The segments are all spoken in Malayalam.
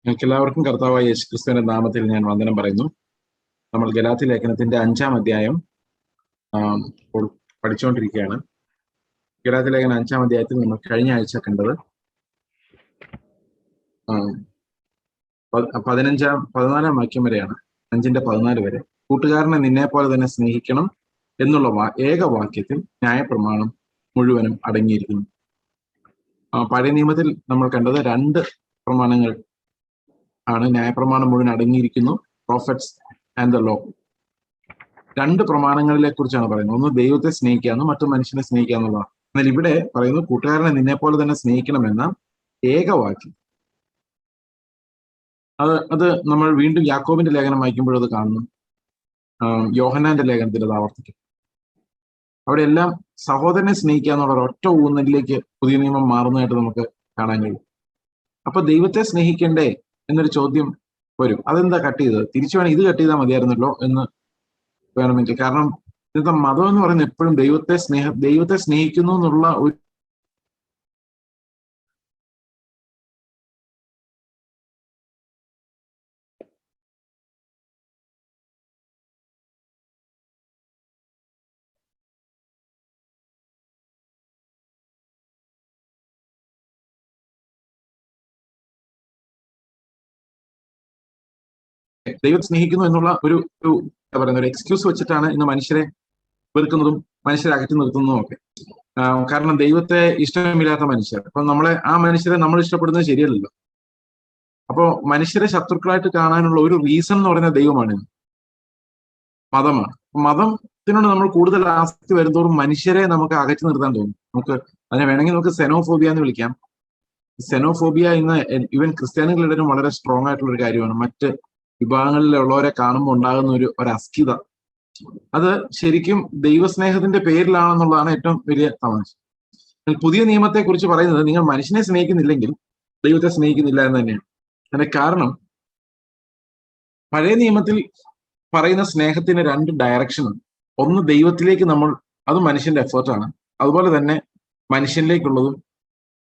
നിങ്ങൾക്ക് എല്ലാവർക്കും കർത്താവായ യേശുക്രിസ്തുവിന്റെ നാമത്തിൽ ഞാൻ വന്ദനം പറയുന്നു. നമ്മൾ ഗലാത്യ ലേഖനത്തിന്റെ 5-ാം അധ്യായം ഇപ്പോൾ പഠിച്ചുകൊണ്ടിരിക്കുകയാണ്. ഗലാത്യ ലേഖനം 5-ാം അധ്യായത്തിൽ നമ്മൾ കഴിഞ്ഞ ആഴ്ച കണ്ടത് 14-ാം വാക്യം വരെയാണ്. 5-14 വരെ. കൂട്ടുകാരനെ നിന്നെ പോലെ തന്നെ സ്നേഹിക്കണം എന്നുള്ള ഏക വാക്യത്തിൽ ന്യായപ്രമാണം മുഴുവനും അടങ്ങിയിരിക്കുന്നു. പഴയ നിയമത്തിൽ നമ്മൾ കണ്ടത് 2 പ്രമാണങ്ങൾ ആണ്. ന്യായപ്രമാണം മുഴുവൻ അടങ്ങിയിരിക്കുന്നു, പ്രോഫറ്റ്സ് ആൻഡ് ദ ലോ. 2 പ്രമാണങ്ങളെ കുറിച്ചാണ് പറയുന്നത്. ഒന്ന് ദൈവത്തെ സ്നേഹിക്കാന്ന്, മറ്റു മനുഷ്യനെ സ്നേഹിക്കുക എന്നുള്ളതാണ്. എന്നാൽ ഇവിടെ പറയുന്നു കൂട്ടുകാരനെ നിന്നെ പോലെ തന്നെ സ്നേഹിക്കണമെന്ന ഏകവാക്യം. അത് നമ്മൾ വീണ്ടും യാക്കോബിന്റെ ലേഖനം വായിക്കുമ്പോൾ അത് കാണുന്നു. യോഹന്നാന്റെ ലേഖനത്തിൽ അത് ആവർത്തിക്കും. അവിടെ എല്ലാം സഹോദരനെ സ്നേഹിക്കുക എന്നുള്ള ഒറ്റ ഊന്നലിലേക്ക് പുതിയ നിയമം മാറുന്നതായിട്ട് നമുക്ക് കാണാൻ കഴിയും. അപ്പൊ ദൈവത്തെ സ്നേഹിക്കണ്ടേ എന്നൊരു ചോദ്യം വരും. അതെന്താ കട്ട് ചെയ്തത്? തിരിച്ചു വേണം ഇത് കട്ട് ചെയ്താൽ മതിയായിരുന്നല്ലോ എന്ന് വേണമെങ്കിൽ. കാരണം ഇന്നത്തെ മതം എന്ന് പറയുന്നത് എപ്പോഴും ദൈവത്തെ സ്നേഹിക്കുന്നു എന്നുള്ള ഒരു ദൈവം സ്നേഹിക്കുന്നു എന്നുള്ള ഒരു എന്താ പറയുന്ന ഒരു എക്സ്ക്യൂസ് വെച്ചിട്ടാണ് ഇന്ന് മനുഷ്യരെ വെറുക്കുന്നതും മനുഷ്യരെ അകറ്റി നിർത്തുന്നതും ഒക്കെ. കാരണം ദൈവത്തെ ഇഷ്ടമില്ലാത്ത മനുഷ്യർ, അപ്പൊ ആ മനുഷ്യരെ നമ്മൾ ഇഷ്ടപ്പെടുന്നത് ശരിയല്ലല്ലോ. അപ്പോ മനുഷ്യരെ ശത്രുക്കളായിട്ട് കാണാനുള്ള ഒരു റീസൺ എന്ന് പറയുന്നത് ദൈവമാണ്, മതമാണ്. മതത്തിനോട് നമ്മൾ കൂടുതൽ ആസക്തി വരുന്നതോറും മനുഷ്യരെ നമുക്ക് അകറ്റി നിർത്താൻ തോന്നും. അതിനെ വേണമെങ്കിൽ നമുക്ക് സെനോഫോബിയ എന്ന് വിളിക്കാം. സെനോഫോബിയ ഇന്ന് ഈവൻ ക്രിസ്ത്യാനികളിലും വളരെ സ്ട്രോങ് ആയിട്ടുള്ള ഒരു കാര്യമാണ്. മറ്റ് വിഭാഗങ്ങളിലുള്ളവരെ കാണുമ്പോൾ ഉണ്ടാകുന്ന ഒരു അസ്കിത, അത് ശരിക്കും ദൈവസ്നേഹത്തിന്റെ പേരിലാണെന്നുള്ളതാണ് ഏറ്റവും വലിയ തമാശ. പുതിയ നിയമത്തെ കുറിച്ച് പറയുന്നത് നിങ്ങൾ മനുഷ്യനെ സ്നേഹിക്കുന്നില്ലെങ്കിൽ ദൈവത്തെ സ്നേഹിക്കുന്നില്ല എന്ന് തന്നെയാണ്. അതിന്റെ കാരണം പഴയ നിയമത്തിൽ പറയുന്ന സ്നേഹത്തിന് 2 ഡയറക്ഷനാണ്. ഒന്ന് ദൈവത്തിലേക്ക് അത് മനുഷ്യന്റെ എഫേർട്ടാണ്. അതുപോലെ തന്നെ മനുഷ്യനിലേക്കുള്ളതും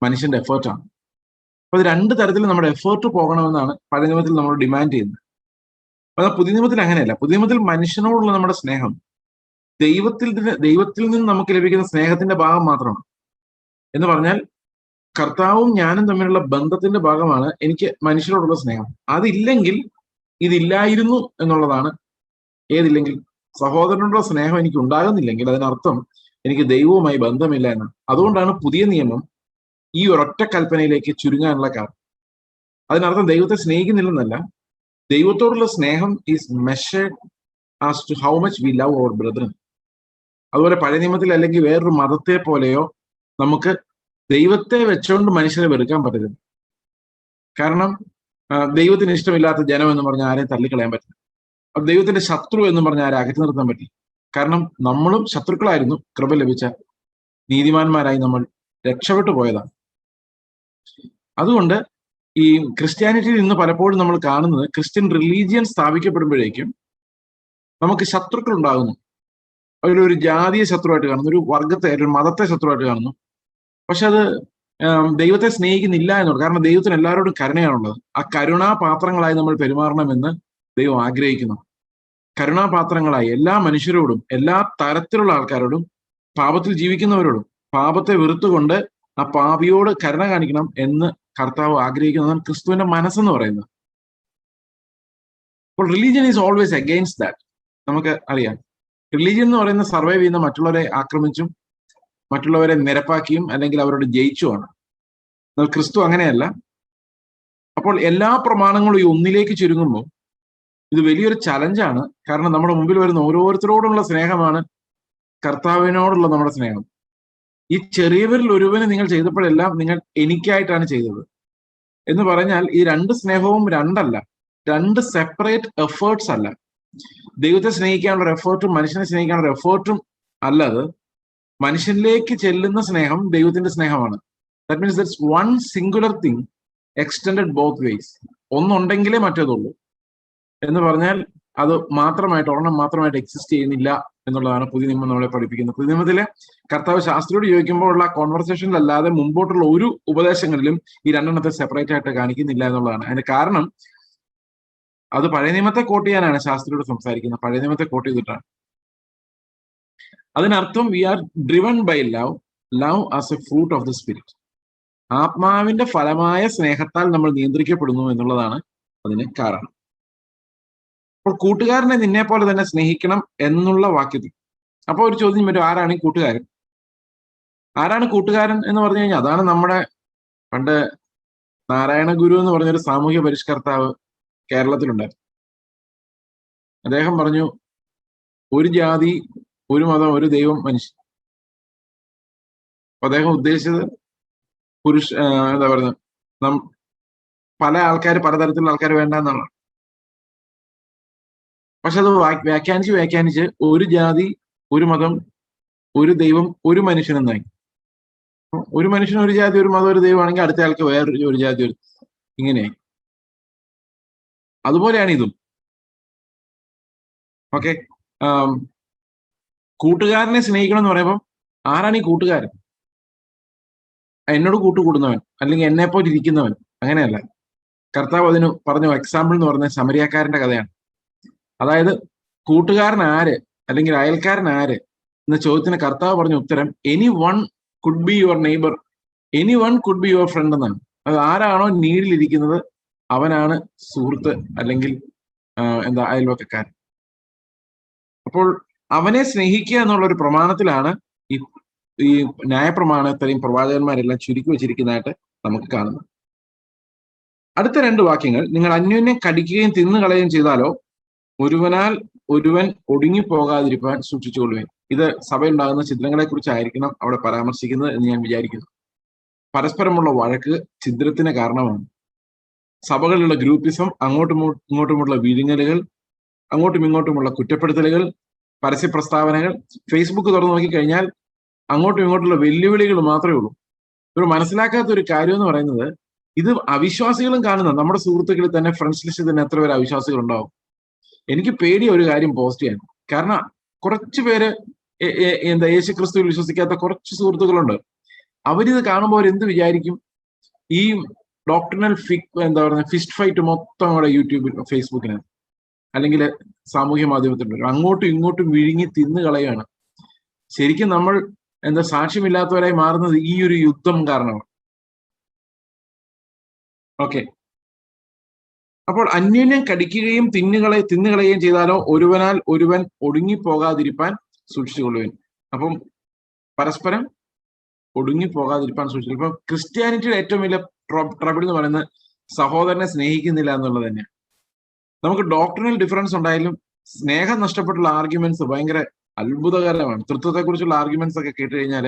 മനുഷ്യന്റെ എഫേർട്ടാണ്. അപ്പൊ അത് 2 തരത്തിൽ നമ്മുടെ എഫേർട്ട് പോകണമെന്നാണ് പഴയ നിയമത്തിൽ നമ്മൾ ഡിമാൻഡ് ചെയ്യുന്നത്. അപ്പൊ പുതിയ നിയമത്തിൽ അങ്ങനെയല്ല. പുതിയ നിയമത്തിൽ മനുഷ്യനോടുള്ള നമ്മുടെ സ്നേഹം ദൈവത്തിൽ നിന്ന് നമുക്ക് ലഭിക്കുന്ന സ്നേഹത്തിന്റെ ഭാഗം മാത്രമാണ്. എന്ന് പറഞ്ഞാൽ കർത്താവും ഞാനും തമ്മിലുള്ള ബന്ധത്തിന്റെ ഭാഗമാണ് എനിക്ക് മനുഷ്യരോടുള്ള സ്നേഹം. അതില്ലെങ്കിൽ ഇതില്ലായിരുന്നു എന്നുള്ളതാണ്. ഏതില്ലെങ്കിൽ സഹോദരനോടുള്ള സ്നേഹം എനിക്ക് ഉണ്ടാകുന്നില്ലെങ്കിൽ അതിനർത്ഥം എനിക്ക് ദൈവവുമായി ബന്ധമില്ല എന്നാണ്. അതുകൊണ്ടാണ് പുതിയ നിയമം ഈ ഒരൊറ്റ കൽപ്പനയിലേക്ക് ചുരുങ്ങാനുള്ള കാരണം. അതിനർത്ഥം ദൈവത്തെ സ്നേഹിക്കുന്നില്ലെന്നല്ല, ദൈവത്തോടുള്ള സ്നേഹം is measured as to how much we love our brother. അതുപോലെ പഴയ നിയമത്തിൽ അല്ലെങ്കിൽ വേറൊരു മതത്തെ പോലെയോ നമുക്ക് ദൈവത്തെ വെച്ചുകൊണ്ട് മനുഷ്യരെ വെറുക്കാൻ പറ്റില്ല. കാരണം ദൈവത്തിന് ഇഷ്ടമില്ലാത്ത ജനം എന്ന് പറഞ്ഞാൽ ആരെയും തള്ളിക്കളയാൻ പറ്റില്ല. ദൈവത്തിന്റെ ശത്രു എന്ന് പറഞ്ഞാൽ ആരെ അകറ്റി നിർത്താൻ പറ്റില്ല. കാരണം നമ്മളും ശത്രുക്കളായിരുന്നു, കൃപ ലഭിച്ച നീതിമാന്മാരായി നമ്മൾ രക്ഷപ്പെട്ടു പോയതാണ്. അതുകൊണ്ട് ഈ ക്രിസ്ത്യാനിറ്റിയിൽ ഇന്ന് പലപ്പോഴും നമ്മൾ കാണുന്നത് ക്രിസ്ത്യൻ റിലീജിയൻ സ്ഥാപിക്കപ്പെടുമ്പോഴേക്കും നമുക്ക് ശത്രുക്കൾ ഉണ്ടാകുന്നു. അതിലൊരു ജാതീയ ശത്രുവായിട്ട് കാണുന്നു, ഒരു വർഗത്തെ, ഒരു മതത്തെ ശത്രുവായിട്ട് കാണുന്നു. പക്ഷെ അത് ദൈവത്തെ സ്നേഹിക്കുന്നില്ല എന്നുള്ളത്. കാരണം ദൈവത്തിന് എല്ലാവരോടും കരുണയാണുള്ളത്. ആ കരുണാപാത്രങ്ങളായി നമ്മൾ പെരുമാറണമെന്ന് ദൈവം ആഗ്രഹിക്കുന്നു. കരുണാപാത്രങ്ങളായി എല്ലാ മനുഷ്യരോടും, എല്ലാ തരത്തിലുള്ള ആൾക്കാരോടും, പാപത്തിൽ ജീവിക്കുന്നവരോടും പാപത്തെ വെറുത്തുകൊണ്ട് ആ പാപിയോട് കരുണ കാണിക്കണം എന്ന് കർത്താവ് ആഗ്രഹിക്കുന്നതാണ് ക്രിസ്തുവിന്റെ മനസ്സെന്ന് പറയുന്നത്. അപ്പോൾ religion is always against that. നമുക്ക് അറിയാം, റിലീജിയൻ എന്ന് പറയുന്ന സർവൈവ് ചെയ്യുന്ന മറ്റുള്ളവരെ ആക്രമിച്ചും മറ്റുള്ളവരെ നിരപ്പാക്കിയും അല്ലെങ്കിൽ അവരോട് ജയിച്ചുമാണ്. എന്നാൽ ക്രിസ്തു അങ്ങനെയല്ല. അപ്പോൾ എല്ലാ പ്രമാണങ്ങളും ഈ ഒന്നിലേക്ക് ചുരുങ്ങുമ്പോൾ ഇത് വലിയൊരു ചലഞ്ചാണ്. കാരണം നമ്മുടെ മുമ്പിൽ വരുന്ന ഓരോരുത്തരോടുള്ള സ്നേഹമാണ് കർത്താവിനോടുള്ള നമ്മുടെ സ്നേഹം. ഈ ചെറിയവരിൽ ഒരുവന് നിങ്ങൾ ചെയ്തപ്പോഴെല്ലാം നിങ്ങൾ എനിക്കായിട്ടാണ് ചെയ്തത് എന്ന് പറഞ്ഞാൽ ഈ 2 സ്നേഹവും 2 അല്ല, 2 സെപ്പറേറ്റ് എഫേർട്സ് അല്ല. ദൈവത്തെ സ്നേഹിക്കാനുള്ള എഫേർട്ടും മനുഷ്യനെ സ്നേഹിക്കാനുള്ള എഫേർട്ടും അല്ലത്. മനുഷ്യനിലേക്ക് ചെല്ലുന്ന സ്നേഹം ദൈവത്തിന്റെ സ്നേഹമാണ്. That means that's one singular thing extended both ways. ഒന്നുണ്ടെങ്കിലേ മറ്റേതുള്ളൂ എന്ന് പറഞ്ഞാൽ അത് ഒരെണ്ണം മാത്രമായിട്ട് എക്സിസ്റ്റ് ചെയ്യുന്നില്ല എന്നുള്ളതാണ് പുതിയ നിയമം നമ്മളെ പഠിപ്പിക്കുന്നത്. പുതിയ നിയമത്തിലെ കർത്താവ് ശാസ്ത്രിയോട് ചോദിക്കുമ്പോൾ ഉള്ള കോൺവെർസേഷനിലല്ലാതെ മുമ്പോട്ടുള്ള ഒരു ഉപദേശങ്ങളിലും ഈ രണ്ടെണ്ണത്തെ സെപ്പറേറ്റ് ആയിട്ട് കാണിക്കുന്നില്ല എന്നുള്ളതാണ്. അതിന്റെ കാരണം അത് പഴയ നിയമത്തെ കോട്ട് ചെയ്യാനാണ് ശാസ്ത്രിയോട് സംസാരിക്കുന്നത്, പഴയ നിയമത്തെ കോട്ട് ചെയ്തിട്ടാണ്. അതിനർത്ഥം we are driven by love, love as a fruit of the spirit. ആത്മാവിന്റെ ഫലമായ സ്നേഹത്താൽ നമ്മൾ നിയന്ത്രിക്കപ്പെടുന്നു എന്നുള്ളതാണ് അതിന് കാരണം. അപ്പോൾ കൂട്ടുകാരനെ നിന്നെ പോലെ തന്നെ സ്നേഹിക്കണം എന്നുള്ള വാക്യത്തിൽ അപ്പോൾ ഒരു ചോദ്യം വരും, ആരാണ് ഈ കൂട്ടുകാരൻ? ആരാണ് കൂട്ടുകാരൻ എന്ന് പറഞ്ഞു കഴിഞ്ഞാൽ അതാണ് നമ്മുടെ പണ്ട് നാരായണ ഗുരു എന്ന് പറഞ്ഞൊരു സാമൂഹ്യ പരിഷ്കർത്താവ് കേരളത്തിലുണ്ടായിരുന്നു. അദ്ദേഹം പറഞ്ഞു, ഒരു ജാതി, ഒരു മതം, ഒരു ദൈവം, മനുഷ്യൻ. അപ്പൊ അദ്ദേഹം ഉദ്ദേശിച്ചത് എന്താ പറയുന്നത്, പല ആൾക്കാർ, പലതരത്തിലുള്ള ആൾക്കാർ വേണ്ട എന്നാണ്. പക്ഷെ അത് വ്യാഖ്യാനിച്ച് ഒരു ജാതി, ഒരു മതം, ഒരു ദൈവം, ഒരു മനുഷ്യൻ എന്നായി. ഒരു മനുഷ്യൻ, ഒരു ജാതി, ഒരു മതം, ഒരു ദൈവമാണെങ്കിൽ അടുത്ത ആൾക്ക് വേറെ ഒരു ജാതി, ഒരു ഇങ്ങനെയായി. അതുപോലെയാണ് ഇതും. ഓക്കെ, കൂട്ടുകാരനെ സ്നേഹിക്കണം എന്ന് പറയുമ്പോൾ ആരാണ് ഈ കൂട്ടുകാരൻ? എന്നോട് കൂട്ടുകൂടുന്നവൻ, അല്ലെങ്കിൽ എന്നെ പോലെ ഇരിക്കുന്നവൻ, അങ്ങനെയല്ല. കർത്താവ് അതിന് പറഞ്ഞു എക്സാമ്പിൾ എന്ന് പറഞ്ഞ ശമരിയാക്കാരന്റെ കഥയാണ്. അതായത് കൂട്ടുകാരൻ ആര് അല്ലെങ്കിൽ അയൽക്കാരൻ ആര് എന്ന ചോദ്യത്തിന് കർത്താവ് പറഞ്ഞ ഉത്തരം any one could be your neighbour, any one could be your friend എന്നാണ്. അത് ആരാണോ നീഡിലിരിക്കുന്നത് അവനാണ് സുഹൃത്ത് അല്ലെങ്കിൽ അയൽവക്കക്കാരൻ. അപ്പോൾ അവനെ സ്നേഹിക്കുക എന്നുള്ള ഒരു പ്രമാണത്തിലാണ് ഈ ന്യായപ്രമാണത്തെയും പ്രവാചകന്മാരെല്ലാം ചുരുക്കി വെച്ചിരിക്കുന്നതായിട്ട് നമുക്ക് കാണുന്നത്. അടുത്ത രണ്ട് വാക്യങ്ങൾ, നിങ്ങൾ അന്യോന്യം കടിക്കുകയും തിന്നുകളയുകയും ചെയ്താലോ ഒരുവനാൽ ഒരുവൻ ഒടുങ്ങിപ്പോകാതിരിക്കാൻ സൂക്ഷിച്ചുകൊള്ളുവേൻ. ഇത് സഭയുണ്ടാകുന്ന ചിത്രങ്ങളെ കുറിച്ചായിരിക്കണം അവിടെ പരാമർശിക്കുന്നത് എന്ന് ഞാൻ വിചാരിക്കുന്നു. പരസ്പരമുള്ള വഴക്ക് ഛിദ്രത്തിന് കാരണമാണ്. സഭകളിലുള്ള ഗ്രൂപ്പിസം, അങ്ങോട്ടും ഇങ്ങോട്ടുമുള്ള വിഴുങ്ങലുകൾ, അങ്ങോട്ടും ഇങ്ങോട്ടുമുള്ള കുറ്റപ്പെടുത്തലുകൾ, പരസ്യ പ്രസ്താവനകൾ, ഫേസ്ബുക്ക് തുറന്നു നോക്കിക്കഴിഞ്ഞാൽ അങ്ങോട്ടും ഇങ്ങോട്ടുള്ള വെല്ലുവിളികൾ മാത്രമേ ഉള്ളൂ. ഇവർ മനസ്സിലാക്കാത്ത ഒരു കാര്യം എന്ന് പറയുന്നത്, ഇത് അവിശ്വാസികളും കാണുന്ന നമ്മുടെ സുഹൃത്തുക്കളിൽ തന്നെ, ഫ്രണ്ട്സ് ലിസ്റ്റിൽ തന്നെ എത്ര പേര് അവിശ്വാസികൾ ഉണ്ടാവും. എനിക്ക് പേടിയ ഒരു കാര്യം പോസ്റ്റ് ചെയ്യാൻ. കാരണം കുറച്ചു പേര് യേശു ക്രിസ്തുവിൽ വിശ്വസിക്കാത്ത കുറച്ച് സുഹൃത്തുക്കളുണ്ട്. അവരിത് കാണുമ്പോൾ അവരെന്ത് വിചാരിക്കും? ഈ ഡോക്ടറിനൽ ഫിസ്റ്റ് ഫൈറ്റ് മൊത്തം അവിടെ യൂട്യൂബിൽ, ഫേസ്ബുക്കിന് അല്ലെങ്കിൽ സാമൂഹ്യ മാധ്യമത്തിൽ വരും. അങ്ങോട്ടും ഇങ്ങോട്ടും വിഴുങ്ങി തിന്നു കളയാണ്. ശരിക്കും നമ്മൾ സാക്ഷ്യമില്ലാത്തവരായി മാറുന്നത് ഈ ഒരു യുദ്ധം കാരണമാണ്. ഓക്കെ, അപ്പോൾ അന്യോന്യം കടിക്കുകയും തിന്നുകളയുകയും ചെയ്താലോ ഒരുവനാൽ ഒരുവൻ ഒടുങ്ങിപ്പോകാതിരിപ്പാൻ സൂക്ഷിച്ചുകൊള്ളുവൻ. അപ്പം പരസ്പരം ഒടുങ്ങിപ്പോകാതിരിപ്പാൻ സൂക്ഷിച്ചു. ഇപ്പം ക്രിസ്ത്യാനിറ്റിയുടെ ഏറ്റവും വലിയ ട്രബിൾ എന്ന് പറയുന്നത് സഹോദരനെ സ്നേഹിക്കുന്നില്ല എന്നുള്ളത് തന്നെയാണ്. നമുക്ക് ഡോക്ടറിനൽ ഡിഫറൻസ് ഉണ്ടായാലും സ്നേഹം നഷ്ടപ്പെട്ടുള്ള ആർഗ്യുമെന്റ്സ് ഭയങ്കര അത്ഭുതകരമാണ്. തൃത്വത്തെക്കുറിച്ചുള്ള ആർഗ്യുമെന്റ്സ് ഒക്കെ കേട്ട് കഴിഞ്ഞാൽ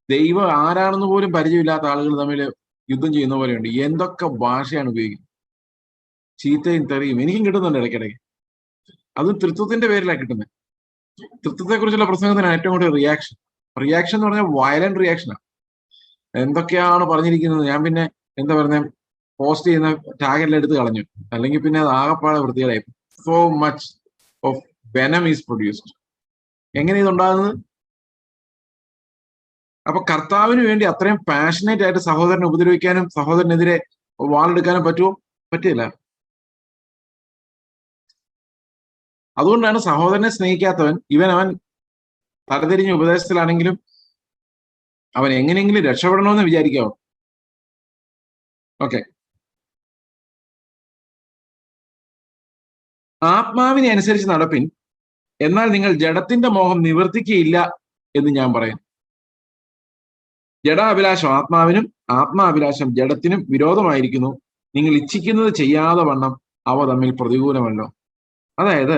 ദൈവം ആരാണെന്ന് പോലും പരിചയമില്ലാത്ത ആളുകൾ തമ്മിൽ യുദ്ധം ചെയ്യുന്ന പോലെയുണ്ട്. എന്തൊക്കെ ഭാഷയാണ് ഉപയോഗിക്കുന്നത്, ചീത്തയും തെറിയും എനിക്കും കിട്ടുന്നുണ്ട് ഇടയ്ക്കിടയ്ക്ക്. അത് തൃത്വത്തിന്റെ പേരിലാണ് കിട്ടുന്നത്. തൃത്വത്തെ കുറിച്ചുള്ള പ്രസംഗത്തിനാണ് ഏറ്റവും കൂടുതൽ റിയാക്ഷൻ എന്ന് പറഞ്ഞാൽ വയലന്റ് റിയാക്ഷനാണ്. എന്തൊക്കെയാണ് പറഞ്ഞിരിക്കുന്നത്, ഞാൻ പിന്നെ പോസ്റ്റ് ചെയ്യുന്ന ടാഗെല്ലാം എടുത്ത് കളഞ്ഞു, അല്ലെങ്കിൽ പിന്നെ അത് ആകെപ്പാടെ വൃത്തികേടായി. So much of venom is produced. എങ്ങനെ ഇതുണ്ടാകുന്നത്? അപ്പൊ കർത്താവിന് വേണ്ടി അത്രയും പാഷനേറ്റ് ആയിട്ട് സഹോദരനെ ഉപദ്രവിക്കാനും സഹോദരനെതിരെ വാളെടുക്കാനും പറ്റുമോ? പറ്റില്ല. അതുകൊണ്ടാണ് സഹോദരനെ സ്നേഹിക്കാത്തവൻ അവൻ തലതിരിഞ്ഞ ഉപദേശത്തിലാണെങ്കിലും അവൻ എങ്ങനെയെങ്കിലും രക്ഷപ്പെടണമെന്ന് വിചാരിക്കാവോ? ഓക്കെ, ആത്മാവിനെ അനുസരിച്ച് നടപ്പിൻ, എന്നാൽ നിങ്ങൾ ജഡത്തിന്റെ മോഹം നിവർത്തിക്കുകയില്ല എന്ന് ഞാൻ പറയുന്നു. ജഡാഭിലാഷം ആത്മാവിനും ആത്മാഭിലാഷം ജഡത്തിനും വിരോധമായിരിക്കുന്നു. നിങ്ങൾ ഇച്ഛിക്കുന്നത് ചെയ്യാതെ വണ്ണം അവ തമ്മിൽ പ്രതികൂലമല്ലോ. അതായത്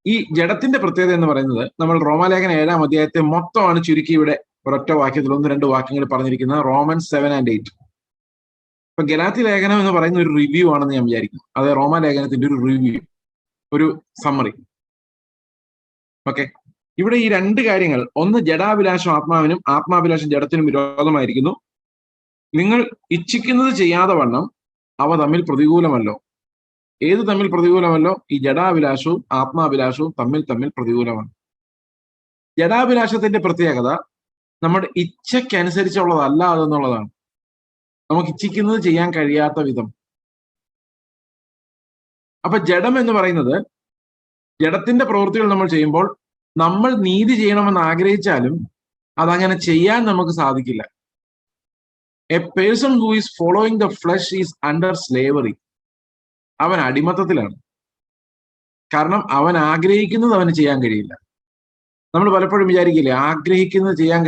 ഈ ജഡത്തിന്റെ പ്രത്യേകത എന്ന് പറയുന്നത്, നമ്മൾ റോമാലേഖനം 7-ാം അധ്യായത്തെ മൊത്തമാണ് ചുരുക്കി ഇവിടെ ഒരൊറ്റ വാക്യത്തിൽ 1-2 വാക്യങ്ങൾ പറഞ്ഞിരിക്കുന്നത്. Romans 7 and 8. ഇപ്പൊ ഗലാത്യ ലേഖനം എന്ന് പറയുന്ന ഒരു റിവ്യൂ ആണെന്ന് ഞാൻ വിചാരിക്കുന്നു. അത് റോമാലേഖനത്തിന്റെ ഒരു റിവ്യൂ, ഒരു സമ്മറി. ഓക്കെ, ഇവിടെ ഈ രണ്ട് കാര്യങ്ങൾ, ഒന്ന് ജഡാഭിലാഷം ആത്മാവിനും ആത്മാഭിലാഷം ജഡത്തിനും വിരോധമായിരിക്കുന്നു. നിങ്ങൾ ഇച്ഛിക്കുന്നത് ചെയ്യാതെ വണ്ണം അവ തമ്മിൽ പ്രതികൂലമല്ലോ. ഏത് തമ്മിൽ പ്രതികൂലമല്ലോ? ഈ ജഡാഭിലാഷവും ആത്മാഭിലാഷവും തമ്മിൽ പ്രതികൂലമാണ്. ജഡാഭിലാഷത്തിന്റെ പ്രത്യേകത നമ്മുടെ ഇച്ഛയ്ക്കനുസരിച്ചുള്ളതല്ല അതെന്നുള്ളതാണ്. നമുക്ക് ഇച്ഛിക്കുന്നത് ചെയ്യാൻ കഴിയാത്ത വിധം. അപ്പൊ ജഡം എന്ന് പറയുന്നത്, ജഡത്തിന്റെ പ്രവൃത്തികൾ നമ്മൾ ചെയ്യുമ്പോൾ നമ്മൾ നീതി ചെയ്യണമെന്ന് ആഗ്രഹിച്ചാലും അതങ്ങനെ ചെയ്യാൻ നമുക്ക് സാധിക്കില്ല. A person who is following the flush is under slavery. അവൻ അടിമത്തത്തിലാണ്. കാരണം അവൻ ആഗ്രഹിക്കുന്നത് അവന് ചെയ്യാൻ കഴിയില്ല. നമ്മൾ പലപ്പോഴും വിചാരിക്കില്ലേ, ആഗ്രഹിക്കുന്നത് ചെയ്യാൻ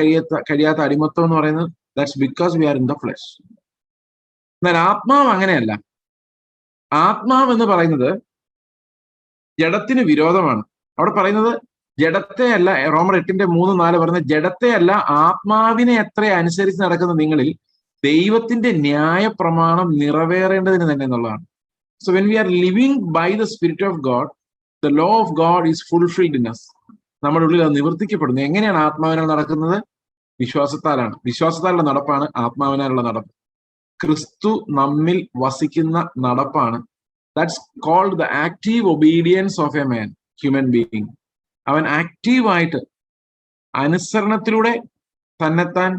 കഴിയാത്ത അടിമത്തം എന്ന് പറയുന്നത് that's because we are in the flush. എന്നാൽ ആത്മാവ് അങ്ങനെയല്ല. ആത്മാവ് എന്ന് പറയുന്നത് ജഡത്തിന് വിരോധമാണ്. അവിടെ പറയുന്നത് ജഡത്തെ അല്ല, റോമർ 8:3-4 പറയുന്നത് ജഡത്തെ അല്ല, ആത്മാവിനെ എത്ര അനുസരിച്ച് നടക്കുന്ന നിങ്ങളിൽ ദൈവത്തിന്റെ ന്യായ പ്രമാണം നിറവേറേണ്ടതിന് തന്നെ എന്നുള്ളതാണ്. So when we are living by the spirit of God, the law of God is fulfilled in us. നമ്മുടെ ഉള്ളിൽ അത് നിവർത്തിക്കപ്പെടുന്നു. എങ്ങനെയാണ് ആത്മാവിനാൽ നടക്കുന്നത്? വിശ്വാസത്താലാണ്. വിശ്വാസത്താലുള്ള നടപ്പാണ് ആത്മാവിനാലുള്ള നടപ്പ്. ക്രിസ്തു നമ്മിൽ വസിക്കുന്ന നടപ്പാണ്. That's called the active obedience of a man, human being. അവൻ ആക്റ്റീവായിട്ട് അനുസരണത്തിലൂടെ തന്നെത്താൻ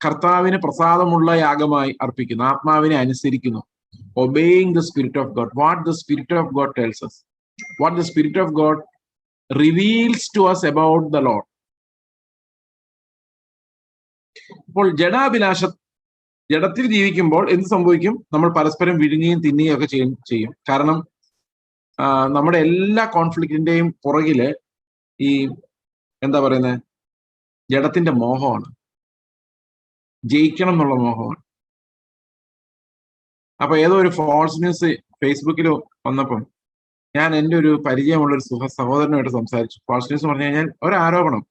കർത്താവിന് പ്രസാദമുള്ള യാഗമായി അർപ്പിക്കുന്നു, ആത്മാവിനെ അനുസരിക്കുന്നു. Obeying the spirit of God. What the spirit of God tells us, what the spirit of God reveals to us about the Lord. അപ്പോൾ ജഡത്തിൽ ജീവിക്കുമ്പോൾ എന്ത് സംഭവിക്കും? നമ്മൾ പരസ്പരം വിഴുങ്ങുകയും തിന്നുകയും ഒക്കെ ചെയ്യും. കാരണം നമ്മുടെ എല്ലാ കോൺഫ്ലിക്റ്റിന്റെയും പുറകില് ഈ എന്താ പറയുന്നത്, ജഡത്തിന്റെ മോഹമാണ്, ജയിക്കണം എന്നുള്ള മോഹമാണ്. അപ്പൊ ഏതോ ഒരു ഫോൾസ് ന്യൂസ് ഫേസ്ബുക്കിൽ വന്നപ്പം ഞാൻ എൻ്റെ ഒരു പരിചയമുള്ള ഒരു സഹോദരനുമായിട്ട് സംസാരിച്ചു. ഫോൾസ് ന്യൂസ് പറഞ്ഞു കഴിഞ്ഞാൽ ഒരു ആരോപണം,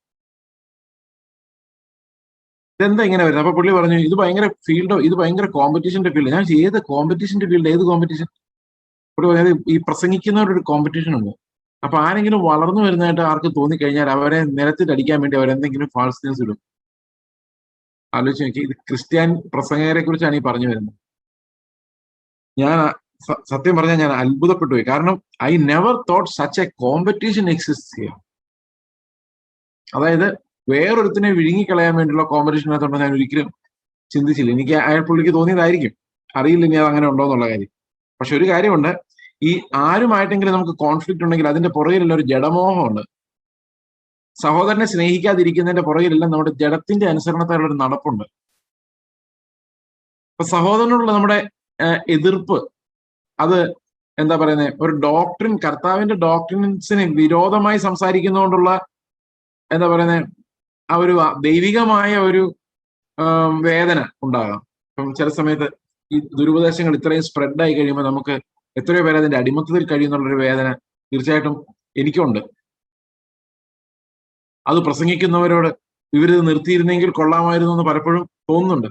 ഇതെന്താ ഇങ്ങനെ വരുന്നത്? അപ്പൊ പുള്ളി പറഞ്ഞു ഇത് ഭയങ്കര ഫീൽഡോ, ഇത് ഭയങ്കര കോമ്പറ്റീഷന്റെ ഫീൽഡ്. ഞാൻ ഏത് കോമ്പറ്റീഷന്റെ ഫീൽഡ്, ഏത് കോമ്പറ്റീഷൻ? പുള്ളി പറഞ്ഞത് ഈ പ്രസംഗിക്കുന്നവരൊരു കോമ്പറ്റീഷൻ ഉണ്ട്. അപ്പൊ ആരെങ്കിലും വളർന്നു വരുന്നതായിട്ട് ആർക്ക് തോന്നിക്കഴിഞ്ഞാൽ അവരെ നിരത്തിലടിക്കാൻ വേണ്ടി അവരെന്തെങ്കിലും ഫാൾസ് ന്യൂസ് ഇടും. ആലോചിച്ച് നോക്കി, ഇത് ക്രിസ്ത്യൻ പ്രസംഗകരെ കുറിച്ചാണ് ഈ പറഞ്ഞു വരുന്നത്. ഞാൻ സത്യം പറഞ്ഞാൽ ഞാൻ അത്ഭുതപ്പെട്ടു പോയി. കാരണം I never thought such A competition exist here. അതായത് വേറൊരുത്തിനെ വിഴുങ്ങിക്കളയാൻ വേണ്ടിയുള്ള കോമ്പറ്റീഷനകത്തുണ്ടോ ഞാൻ ഒരിക്കലും ചിന്തിച്ചില്ല. എനിക്ക് പുള്ളിക്ക് തോന്നിയതായിരിക്കും, അറിയില്ല ഇനി അത് അങ്ങനെ ഉണ്ടോ എന്നുള്ള കാര്യം. പക്ഷെ ഒരു കാര്യമുണ്ട്, ഈ ആരുമായിട്ടെങ്കിലും നമുക്ക് കോൺഫ്ലിക്റ്റ് ഉണ്ടെങ്കിൽ അതിന്റെ പുറകിലുള്ള ഒരു ജഡമോഹമുണ്ട്. സഹോദരനെ സ്നേഹിക്കാതിരിക്കുന്നതിന്റെ പുറകിലെല്ലാം നമ്മുടെ ജഡത്തിന്റെ അനുസരണത്തിലുള്ള ഒരു നടപ്പുണ്ട്. അപ്പൊ സഹോദരനോടുള്ള നമ്മുടെ എതിർപ്പ്, അത് എന്താ പറയുന്നത്, ഒരു ഡോക്ട്രിൻ, കർത്താവിന്റെ ഡോക്ട്രിൻസിന് വിരോധമായി സംസാരിക്കുന്നതുകൊണ്ടുള്ള എന്താ പറയുന്നത്, ആ ഒരു ദൈവികമായ ഒരു വേദന ഉണ്ടാകാം. ഇപ്പം ചില സമയത്ത് ഈ ദുരുപദേശങ്ങൾ ഇത്രയും സ്പ്രെഡായി കഴിയുമ്പോൾ നമുക്ക് എത്രയോ പേര് അതിന്റെ അടിമത്തത്തിൽ കഴിയുന്നുള്ളൊരു വേദന തീർച്ചയായിട്ടും എനിക്കുണ്ട്. അത് പ്രസംഗിക്കുന്നവരോട് ഇവരിത് നിർത്തിയിരുന്നെങ്കിൽ കൊള്ളാമായിരുന്നു എന്ന് പലപ്പോഴും തോന്നുന്നുണ്ട്.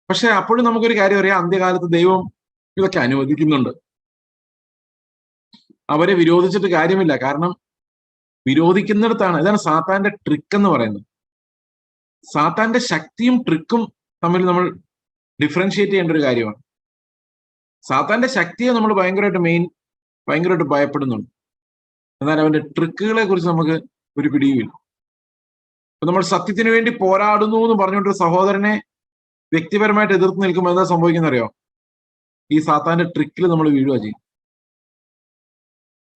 പക്ഷെ അപ്പോഴും നമുക്കൊരു കാര്യം അറിയാം, അന്ത്യകാലത്ത് ദൈവം ഇതൊക്കെ അനുവദിക്കുന്നുണ്ട്. അവരെ വിരോധിച്ചിട്ട് കാര്യമില്ല. കാരണം വിരോധിക്കുന്നിടത്താണ്, ഇതാണ് സാത്താന്റെ ട്രിക്ക് എന്ന് പറയുന്നത്. സാത്താന്റെ ശക്തിയും ട്രിക്കും തമ്മിൽ നമ്മൾ ഡിഫറൻഷിയേറ്റ് ചെയ്യേണ്ട ഒരു കാര്യമാണ്. സാത്താന്റെ ശക്തിയെ നമ്മൾ ഭയങ്കരമായിട്ട് ഭയപ്പെടുന്നുണ്ട്. എന്നാൽ അവന്റെ ട്രിക്കുകളെ കുറിച്ച് നമുക്ക് ഒരു പിടിയുമില്ല. അപ്പൊ നമ്മൾ സത്യത്തിന് വേണ്ടി പോരാടുന്നു എന്ന് പറഞ്ഞുകൊണ്ടൊരു സഹോദരനെ വ്യക്തിപരമായിട്ട് എതിർത്ത് നിൽക്കുമ്പോൾ എന്താ സംഭവിക്കുന്ന അറിയോ? ഈ സാത്താന്റെ ട്രിക്കിൽ നമ്മൾ വീഴുക ചെയ്യും.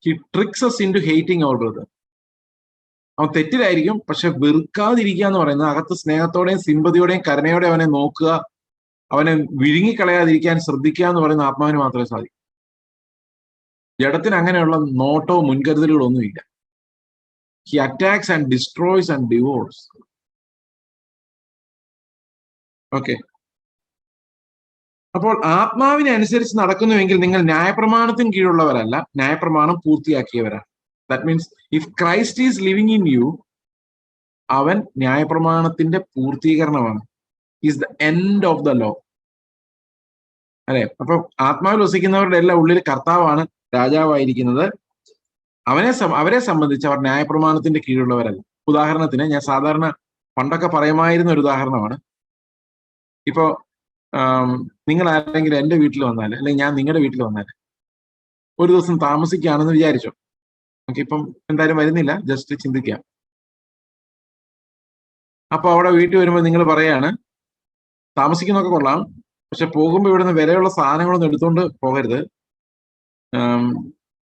He tricks us into hating our brother. അവൻ തെറ്റിലായിരിക്കും, പക്ഷെ വെറുക്കാതിരിക്കുക എന്ന് പറയുന്നത് അകത്ത് സ്നേഹത്തോടെയും സിമ്പതിയോടെയും കരുണയോടെയും അവനെ നോക്കുക, അവനെ വിഴുങ്ങിക്കളയാതിരിക്കാൻ ശ്രദ്ധിക്കുക എന്ന് പറയുന്ന ആത്മാവിന് മാത്രമേ സാധിക്കൂ. ജഡത്തിന് അങ്ങനെയുള്ള നോട്ടവും മുൻകരുതലുകളോ ഒന്നുമില്ല. He attacks and destroys and divorce. Okay, അപ്പോൾ ആത്മാവിനെ അനുസരിച്ച് നടക്കുന്നുവെങ്കിൽ നിങ്ങൾ ന്യായപ്രമാണത്തിന് കീഴുള്ളവരല്ല, ന്യായപ്രമാണം പൂർത്തിയാക്കിയവരാണ്. That means if Christ is living in you, അവൻ ന്യായപ്രമാണത്തിന്റെ പൂർത്തീകരണമാണ്. Is the end of the law. അല്ലെ? അപ്പൊ ആത്മാവിൽ വസിക്കുന്നവരുടെ എല്ലാം ഉള്ളിൽ കർത്താവാണ് രാജാവായിരിക്കുന്നത്. അവരെ സംബന്ധിച്ച് അവർ ന്യായപ്രമാണത്തിന്റെ കീഴുള്ളവരല്ല. ഉദാഹരണത്തിന് ഞാൻ സാധാരണ പണ്ടൊക്കെ പറയുമായിരുന്ന ഒരു ഉദാഹരണമാണ്, ഇപ്പോ നിങ്ങൾ ആരെങ്കിലും എൻ്റെ വീട്ടിൽ വന്നാൽ, അല്ലെങ്കിൽ ഞാൻ നിങ്ങളുടെ വീട്ടിൽ വന്നാൽ ഒരു ദിവസം താമസിക്കുകയാണെന്ന് വിചാരിച്ചോ. നമുക്ക് ഇപ്പം എന്തായാലും വരുന്നില്ല, ജസ്റ്റ് ചിന്തിക്കാം. അപ്പൊ അവിടെ വീട്ടിൽ വരുമ്പോൾ നിങ്ങൾ പറയാണ്, താമസിക്കുന്നൊക്കെ കൊള്ളാം, പക്ഷെ പോകുമ്പോൾ ഇവിടുന്ന് വിലയുള്ള സാധനങ്ങളൊന്നും എടുത്തുകൊണ്ട് പോകരുത്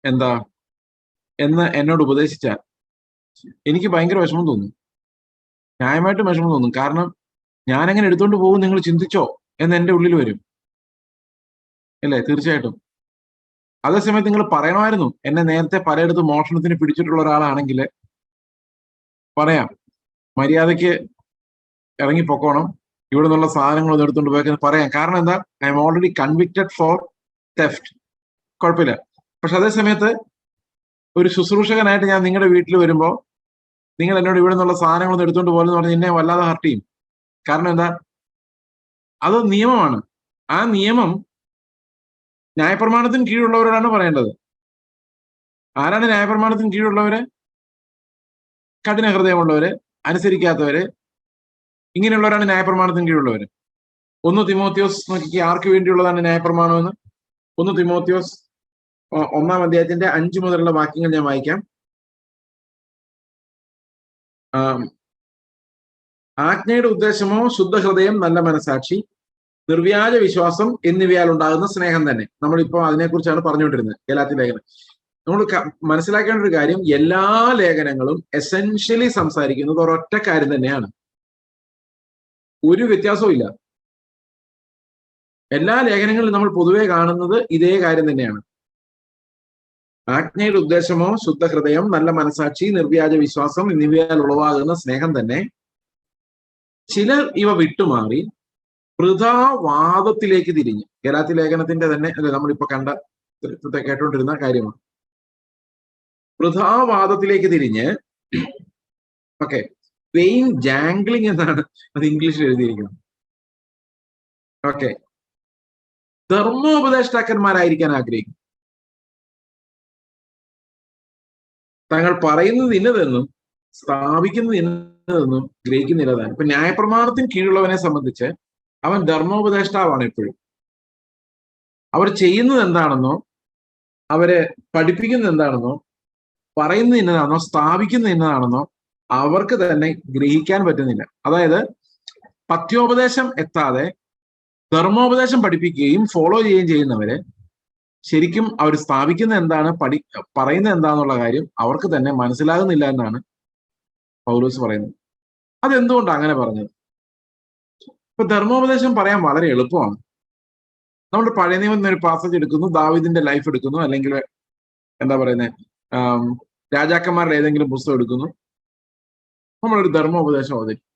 എന്താ എന്ന് എന്നോട് ഉപദേശിച്ചാൽ എനിക്ക് ഭയങ്കര വിഷമം തോന്നും. ന്യായമായിട്ടും വിഷമം തോന്നും. കാരണം ഞാനെങ്ങനെ എടുത്തുകൊണ്ട് പോകും നിങ്ങൾ ചിന്തിച്ചോ എന്ന് എൻ്റെ ഉള്ളിൽ വരും, അല്ലേ? തീർച്ചയായിട്ടും. അതേസമയത്ത് നിങ്ങൾ പറയണമായിരുന്നു, എന്നെ നേരത്തെ പലയിടത്ത് മോഷണത്തിന് പിടിച്ചിട്ടുള്ള ഒരാളാണെങ്കിൽ പറയാം, മര്യാദയ്ക്ക് ഇറങ്ങിപ്പൊക്കോണം, ഇവിടെ നിന്നുള്ള സാധനങ്ങളൊന്നും എടുത്തുകൊണ്ട് പോയെന്ന് പറയാം. കാരണം എന്താ, I'm already convicted for theft. കുഴപ്പമില്ല. പക്ഷെ അതേ സമയത്ത് ഒരു ശുശ്രൂഷകനായിട്ട് ഞാൻ നിങ്ങളുടെ വീട്ടിൽ വരുമ്പോൾ നിങ്ങൾ എന്നോട് ഇവിടെ നിന്നുള്ള സാധനങ്ങളൊന്നും എടുത്തുകൊണ്ട് പോലെന്ന് പറഞ്ഞ് എന്നെ വല്ലാതെ ഹർട്ട് ചെയ്യും. കാരണം എന്താ, അത് നിയമമാണ്. ആ നിയമം ന്യായപ്രമാണത്തിന് കീഴുള്ളവരോടാണ് പറയേണ്ടത്. ആരാണ് ന്യായപ്രമാണത്തിന് കീഴുള്ളവര്? കഠിന ഹൃദയമുള്ളവര്, അനുസരിക്കാത്തവര്, ഇങ്ങനെയുള്ളവരാണ് ന്യായപ്രമാണത്തിന് കീഴുള്ളവര്. 1 തിമോത്തിയോസ് നോക്കി ആർക്ക് വേണ്ടിയുള്ളതാണ് ന്യായപ്രമാണമെന്ന്. 1 തിമോത്തിയോസ് 1-ാം അധ്യായത്തിന്റെ 5 മുതലുള്ള വാക്യങ്ങൾ ഞാൻ വായിക്കാം. ആജ്ഞയുടെ ഉദ്ദേശമോ ശുദ്ധഹൃദയം, നല്ല മനസാക്ഷി, നിർവ്യാജ വിശ്വാസം എന്നിവയാൽ ഉണ്ടാകുന്ന സ്നേഹം തന്നെ. നമ്മളിപ്പോ അതിനെക്കുറിച്ചാണ് പറഞ്ഞുകൊണ്ടിരുന്നത്, ഗലാത്യ ലേഖനം. നമ്മൾ മനസ്സിലാക്കേണ്ട ഒരു കാര്യം, എല്ലാ ലേഖനങ്ങളും എസെൻഷ്യലി സംസാരിക്കുന്നത് ഒരൊറ്റ കാര്യം തന്നെയാണ്. ഒരു വ്യത്യാസവും ഇല്ല. എല്ലാ ലേഖനങ്ങളിലും നമ്മൾ പൊതുവെ കാണുന്നത് ഇതേ കാര്യം തന്നെയാണ്. ആജ്ഞയുടെ ഉദ്ദേശമോ ശുദ്ധഹൃദയം, നല്ല മനസാക്ഷി, നിർവ്യാജ വിശ്വാസം എന്നിവയാൽ ഉളവാകുന്ന സ്നേഹം തന്നെ. ചിലർ ഇവ വിട്ടുമാറി വൃഥാവാദത്തിലേക്ക് തിരിഞ്ഞ്, ഗലാത്യ ലേഖനത്തിന്റെ തന്നെ നമ്മളിപ്പോ കേട്ടോണ്ടിരുന്ന കാര്യമാണ്. വൃഥാവാദത്തിലേക്ക് തിരിഞ്ഞ്, ഓക്കെ, വെയിൻ ജാംഗ്ലിംഗ് എന്നാണ് അത് ഇംഗ്ലീഷിൽ എഴുതിയിരിക്കുന്നത്. ഓക്കെ, ധർമ്മോപദേഷ്ടാക്കന്മാരായിരിക്കാൻ ആഗ്രഹിക്കും. തങ്ങൾ പറയുന്നത് ഇന്നതെന്നും സ്ഥാപിക്കുന്നത് ഇന്നതെന്നും ഗ്രഹിക്കുന്നില്ലതാണ്. ഇപ്പൊ ന്യായപ്രമാണത്തിന് കീഴുള്ളവനെ സംബന്ധിച്ച് അവൻ ധർമ്മോപദേഷ്ടാവാണ് എപ്പോഴും. അവർ ചെയ്യുന്നത് എന്താണെന്നോ, അവരെ പഠിപ്പിക്കുന്നത് എന്താണെന്നോ, പറയുന്നത് ഇന്നതാണെന്നോ, സ്ഥാപിക്കുന്നത് ഇന്നതാണെന്നോ അവർക്ക് തന്നെ ഗ്രഹിക്കാൻ പറ്റുന്നില്ല. അതായത് പഥ്യോപദേശം എത്താതെ ധർമ്മോപദേശം പഠിപ്പിക്കുകയും ഫോളോ ചെയ്യുകയും ചെയ്യുന്നവരെ ശരിക്കും അവർ സ്ഥാപിക്കുന്ന എന്താണ്, പറയുന്നത് എന്താണെന്നുള്ള കാര്യം അവർക്ക് തന്നെ മനസ്സിലാകുന്നില്ല എന്നാണ് പൗലോസ് പറയുന്നത്. അതെന്തുകൊണ്ടാണ് അങ്ങനെ പറഞ്ഞത്? ഇപ്പൊ ധർമ്മോപദേശം പറയാൻ വളരെ എളുപ്പമാണ്. നമ്മൾ പഴയ നിയമത്തിൽ ഒരു പാസേജ് എടുക്കുന്നു, ദാവീദിന്റെ ലൈഫ് എടുക്കുന്നു, അല്ലെങ്കിൽ എന്താ പറയുന്നത്, രാജാക്കന്മാരുടെ ഏതെങ്കിലും പുസ്തകം എടുക്കുന്നു, നമ്മളൊരു ധർമ്മോപദേശം അവതരിക്കും.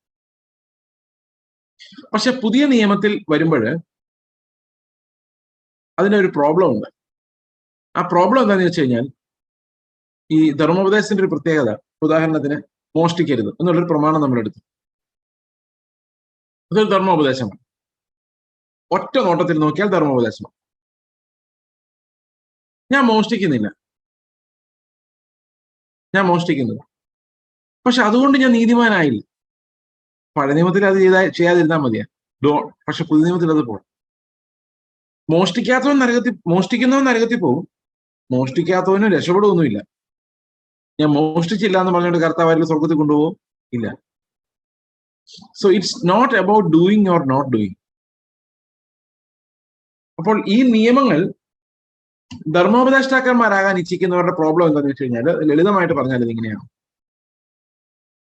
പക്ഷെ പുതിയ നിയമത്തിൽ വരുമ്പോൾ അതിനൊരു പ്രോബ്ലം ഉണ്ട്. ആ പ്രോബ്ലം എന്താണെന്ന് വെച്ച് കഴിഞ്ഞാൽ, ഈ ധർമ്മോപദേശത്തിന്റെ ഒരു പ്രത്യേകത, ഉദാഹരണത്തിന് മോഷ്ടിക്കരുത് എന്നുള്ളൊരു പ്രമാണം നമ്മൾ എടുത്തു. അതൊരു ധർമ്മോപദേശമാണ്. ഒറ്റ നോട്ടത്തിൽ നോക്കിയാൽ ധർമ്മോപദേശമാണ്. ഞാൻ മോഷ്ടിക്കുന്നില്ല, പക്ഷെ അതുകൊണ്ട് ഞാൻ നീതിമാനായില്ല. പഴയ നിയമത്തിൽ അത് ചെയ്യാതിരുന്നാൽ മതിയാ. പക്ഷെ പുതിയ നിയമത്തിൽ അത് പോകും. മോഷ്ടിക്കുന്നവൻ നരകത്തിൽ പോകും, മോഷ്ടിക്കാത്തവനും രക്ഷപ്പെടുകയൊന്നുമില്ല. ഞാൻ മോഷ്ടിച്ചില്ല എന്ന് പറഞ്ഞുകൊണ്ട് കർത്താവ് സ്വർഗത്തിൽ കൊണ്ടുപോകും? ഇല്ല. So it's not about doing or not doing. അപ്പോൾ ഈ നിയമങ്ങൾ ധർമ്മോപദേഷ്ടാക്കന്മാരാകാൻ ഇച്ഛിക്കുന്നവരുടെ പ്രോബ്ലം എന്താണെന്ന് വെച്ച് കഴിഞ്ഞാൽ, ലളിതമായിട്ട് പറഞ്ഞാൽ ഇതിങ്ങനെയാണ്.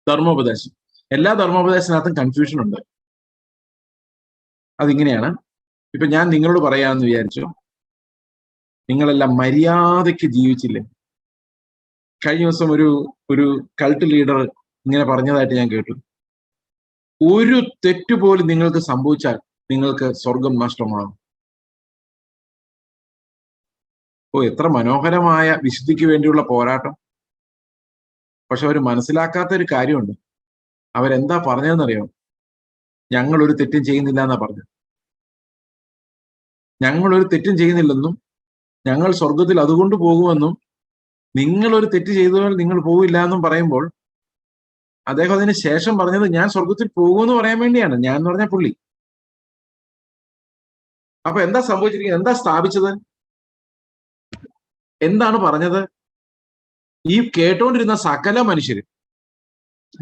ധർമ്മോപദേശം, എല്ലാ ധർമ്മോപദേശത്തിനകത്തും കൺഫ്യൂഷൻ ഉണ്ട്. അതിങ്ങനെയാണ്. ഇപ്പൊ ഞാൻ നിങ്ങളോട് പറയാമെന്ന് വിചാരിച്ചു, നിങ്ങളെല്ലാം മര്യാദയ്ക്ക് ജീവിച്ചില്ലേ? കഴിഞ്ഞ ദിവസം ഒരു കൾട്ട് ലീഡർ ഇങ്ങനെ പറഞ്ഞതായിട്ട് ഞാൻ കേട്ടു, ഒരു തെറ്റുപോലും നിങ്ങൾക്ക് സംഭവിച്ചാൽ നിങ്ങൾക്ക് സ്വർഗം നഷ്ടമാകും. എത്ര മനോഹരമായ വിശുദ്ധിക്ക് വേണ്ടിയുള്ള പോരാട്ടം. പക്ഷെ അവർ മനസ്സിലാക്കാത്ത ഒരു കാര്യമുണ്ട്. അവരെന്താ പറഞ്ഞതെന്നറിയാമോ? ഞങ്ങളൊരു തെറ്റും ചെയ്യുന്നില്ല എന്നാ പറഞ്ഞത്. ഞങ്ങളൊരു തെറ്റും ചെയ്യുന്നില്ലെന്നും ഞങ്ങൾ സ്വർഗത്തിൽ അതുകൊണ്ട് പോകുമെന്നും നിങ്ങളൊരു തെറ്റ് ചെയ്താൽ നിങ്ങൾ പോവില്ല എന്നും പറയുമ്പോൾ അദ്ദേഹം അതിന് ശേഷം പറഞ്ഞത് ഞാൻ സ്വർഗത്തിൽ പോകുമെന്ന് പറയാൻ വേണ്ടിയാണ്. ഞാൻ എന്ന് പറഞ്ഞ പുള്ളി. അപ്പൊ എന്താ സംഭവിച്ചിരിക്കുന്നത്? എന്താ സ്ഥാപിച്ചത്? എന്താണ് പറഞ്ഞത്? ഈ കേട്ടോണ്ടിരുന്ന സകല മനുഷ്യര്,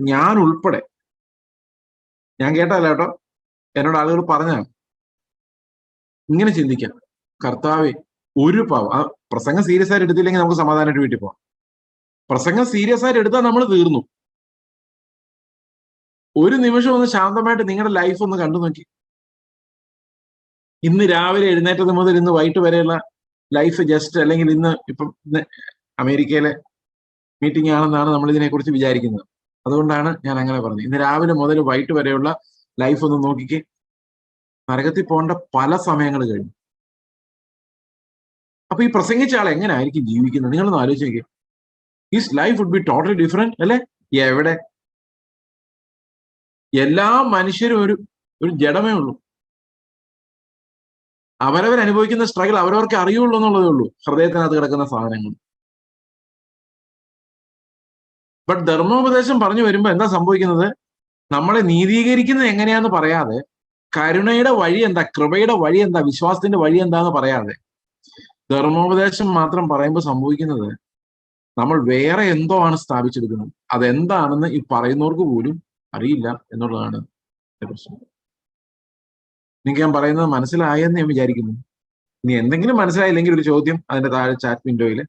ഞാൻ ഉൾപ്പെടെ, ഞാൻ കേട്ടല്ല കേട്ടോ, എന്നോട് ആളുകൾ പറഞ്ഞാണ്, ഇങ്ങനെ ചിന്തിക്കാം, കർത്താവെ ഒരു പാവം, ആ പ്രസംഗം സീരിയസ് ആയിട്ട് എടുത്തില്ലെങ്കിൽ നമുക്ക് സമാധാനമായിട്ട് വീട്ടിൽ പോവാം. പ്രസംഗം സീരിയസ് ആയിട്ട് എടുത്താൽ നമ്മൾ തീർന്നു. ഒരു നിമിഷം ഒന്ന് ശാന്തമായിട്ട് നിങ്ങളുടെ ലൈഫ് ഒന്ന് കണ്ടു നോക്കി. ഇന്ന് രാവിലെ എഴുന്നേറ്റത് മുതൽ ഇന്ന് വൈകിട്ട് വരെയുള്ള ലൈഫ് ജസ്റ്റ്, അല്ലെങ്കിൽ ഇന്ന് അമേരിക്കയിലെ മീറ്റിംഗ് ആണെന്നാണ് നമ്മൾ ഇതിനെക്കുറിച്ച് വിചാരിക്കുന്നത്. അതുകൊണ്ടാണ് ഞാൻ അങ്ങനെ പറഞ്ഞത്. ഇന്ന് രാവിലെ മുതൽ വൈകിട്ട് വരെയുള്ള ലൈഫ് ഒന്ന് നോക്കിക്ക്. നരകത്തിൽ പോകേണ്ട പല സമയങ്ങൾ കഴിഞ്ഞു. അപ്പൊ ഈ പ്രസംഗിച്ച ആൾ എങ്ങനെ ആയിരിക്കും ജീവിക്കുന്നത്? നിങ്ങളൊന്ന് ആലോചിച്ച് നോക്കിയേ. His life would be totally different അല്ലെ? എവിടെ? എല്ലാ മനുഷ്യരും ഒരു ജഡമേ ഉള്ളൂ. അവരവർ അനുഭവിക്കുന്ന സ്ട്രഗിൾ അവരവർക്ക് അറിയുള്ളൂ എന്നുള്ളതേ ഉള്ളൂ, ഹൃദയത്തിനകത്ത് കിടക്കുന്ന സാധനങ്ങൾ. ബട്ട് ധർമ്മോപദേശം പറഞ്ഞു വരുമ്പോ എന്താ സംഭവിക്കുന്നത്? നമ്മളെ നീതീകരിക്കുന്നത് എങ്ങനെയാന്ന് പറയാതെ, കരുണയുടെ വഴി എന്താ, കൃപയുടെ വഴി എന്താ, വിശ്വാസത്തിന്റെ വഴി എന്താന്ന് പറയാതെ ധർമ്മോപദേശം മാത്രം പറയുമ്പോൾ സംഭവിക്കുന്നത്, നമ്മൾ വേറെ എന്തോ ആണ് സ്ഥാപിച്ചെടുക്കുന്നത്. അതെന്താണെന്ന് ഈ പറയുന്നവർക്ക് പോലും അറിയില്ല എന്നുള്ളതാണ് പ്രശ്നം. നിങ്ങൾക്ക് ഞാൻ പറയുന്നത് മനസ്സിലായെന്ന് ഞാൻ വിചാരിക്കുന്നു. ഇനി എന്തെങ്കിലും മനസ്സിലായില്ലെങ്കിൽ ഒരു ചോദ്യം അതിന്റെ താഴെ ചാറ്റ് വിൻഡോയിൽ,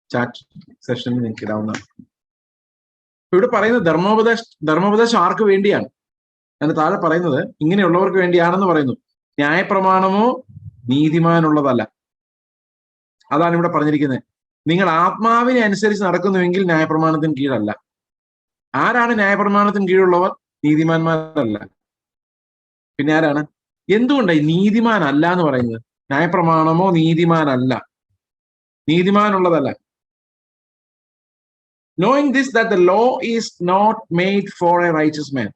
ചാറ്റ് സെഷനിൽ നിങ്ങൾക്ക് ഇടാവുന്നതാണ്. ഇവിടെ പറയുന്നത് ധർമ്മോപദേശം ആർക്ക് വേണ്ടിയാണ്? അതിന് താഴെ പറയുന്നത് ഇങ്ങനെയുള്ളവർക്ക് വേണ്ടിയാണെന്ന് പറയുന്നു. ന്യായപ്രമാണമോ നീതിമാനുള്ളതല്ല. അതാണ് ഇവിടെ പറഞ്ഞിരിക്കുന്നത്. നിങ്ങൾ ആത്മാവിനെ അനുസരിച്ച് നടക്കുന്നുവെങ്കിൽ ന്യായപ്രമാണത്തിന് കീഴല്ല. ആരാണ് ന്യായപ്രമാണത്തിന് കീഴുള്ളവർ? നീതിമാന്മാരല്ല. പിന്നെ ആരാണ്? എന്തുകൊണ്ടായി നീതിമാനല്ല എന്ന് പറയുന്നത്? ന്യായപ്രമാണമോ നീതിമാനല്ല, നീതിമാനുള്ളതല്ല. Knowing this, that the law is not made for a righteous man.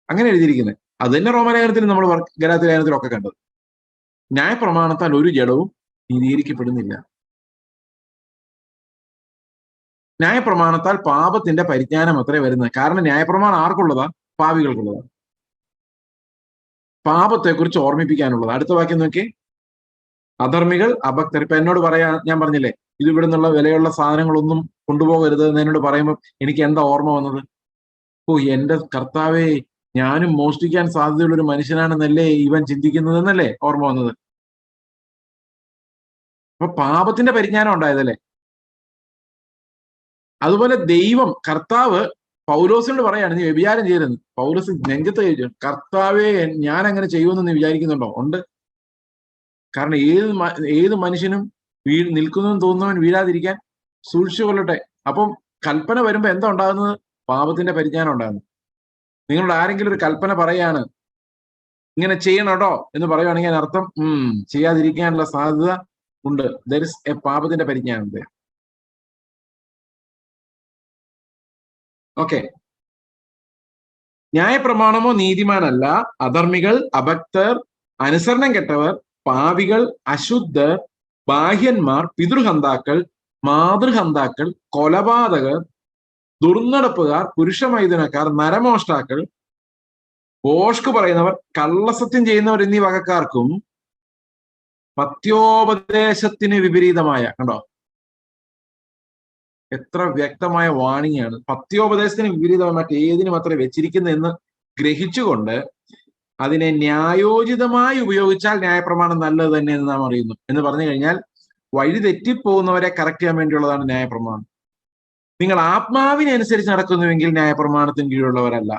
അങ്ങനെ എഴുതിയിരിക്കുന്നത്. അത് തന്നെ റോമലേഖനത്തിൽ നമ്മൾ ഗലാത്യ ലേഖനത്തിലൊക്കെ കണ്ടത്. ന്യായപ്രമാണത്താൽ ഒരു ജഡവും നീതീകരിക്കപ്പെടുന്നില്ല. ന്യായപ്രമാണത്താൽ പാപത്തിന്റെ പരിജ്ഞാനം അത്രേ വരുന്നത്. കാരണം ന്യായപ്രമാണം ആർക്കുള്ളതാ? പാപികൾക്കുള്ളതാ. പാപത്തെക്കുറിച്ച് ഓർമ്മിപ്പിക്കാനുള്ളത്. അടുത്ത വാക്യം നോക്കി. അധർമ്മികൾ, അഭക്തർ. ഇപ്പൊ എന്നോട് ഞാൻ പറഞ്ഞില്ലേ, ഇത് ഇവിടെ നിന്നുള്ള വിലയുള്ള സാധനങ്ങളൊന്നും കൊണ്ടുപോകരുത് എന്ന് എന്നോട് പറയുമ്പോൾ എനിക്ക് എന്താ ഓർമ്മ വന്നത്? ഓ, എന്റെ കർത്താവേ, ഞാനും മോഷ്ടിക്കാൻ സാധ്യതയുള്ള ഒരു മനുഷ്യനാണെന്നല്ലേ ഇവൻ ചിന്തിക്കുന്നതെന്നല്ലേ ഓർമ്മ വന്നത്. അപ്പൊ പാപത്തിന്റെ പരിജ്ഞാനം ഉണ്ടായതല്ലേ. അതുപോലെ ദൈവം, കർത്താവ് പൗലോസിനോട് പറയാണ്, നീ വ്യഭിചാരം ചെയ്യരുത്. പൗലോസ് നെഞ്ചത്ത് കഴിച്ചു, കർത്താവേ ഞാൻ അങ്ങനെ ചെയ്യുമെന്ന് നീ വിചാരിക്കുന്നുണ്ടോ? ഉണ്ട്. കാരണം ഏത് മനുഷ്യനും നിൽക്കുന്നതെന്ന് തോന്നുന്നവൻ വീഴാതിരിക്കാൻ സൂക്ഷിച്ചു കൊള്ളട്ടെ. അപ്പം കൽപ്പന വരുമ്പോ എന്താ ഉണ്ടാകുന്നത്? പാപത്തിന്റെ പരിജ്ഞാനം ഉണ്ടാകുന്നു. നിങ്ങളോട് ആരെങ്കിലും ഒരു കൽപ്പന പറയാണ്, ഇങ്ങനെ ചെയ്യണം കേട്ടോ എന്ന് പറയുവാണെങ്കിൽ അർത്ഥം ചെയ്യാതിരിക്കാനുള്ള സാധ്യത ഉണ്ട്. ദർ ഇസ് എ പാപത്തിന്റെ പരിജ്ഞാനം. ഓക്കെ. ന്യായപ്രമാണമോ നീതിമാനല്ല. അധർമ്മികൾ, അഭക്തർ, അനുസരണം കെട്ടവർ, പാപികൾ, അശുദ്ധർ, ബാഹ്യന്മാർ, പിതൃഹന്താക്കൾ, മാതൃഹന്താക്കൾ, കൊലപാതകർ, ദുർനടപ്പുകാർ, പുരുഷമൈഥുനക്കാർ, നരമോഷ്ടാക്കൾ, ഭോഷ്ക് പറയുന്നവർ, കള്ളസത്യം ചെയ്യുന്നവർ എന്നീ വകക്കാർക്കും പത്യോപദേശത്തിന് വിപരീതമായ, കണ്ടോ എത്ര വ്യക്തമായ വാണിംഗാണ്. പത്യോപദേശത്തിന് വിപരീതമായി മറ്റേതിനും അത്ര വെച്ചിരിക്കുന്നതെന്ന് ഗ്രഹിച്ചുകൊണ്ട് അതിനെ ന്യായോചിതമായി ഉപയോഗിച്ചാൽ ന്യായപ്രമാണം നല്ലത് തന്നെ എന്ന് നാം അറിയുന്നു. എന്ന് പറഞ്ഞു കഴിഞ്ഞാൽ വഴി തെറ്റിപ്പോകുന്നവരെ കറക്റ്റ് ചെയ്യാൻ വേണ്ടിയുള്ളതാണ് ന്യായപ്രമാണം. നിങ്ങൾ ആത്മാവിനെ അനുസരിച്ച് നടക്കുന്നുവെങ്കിൽ ന്യായപ്രമാണത്തിന് കീഴുള്ളവരല്ല.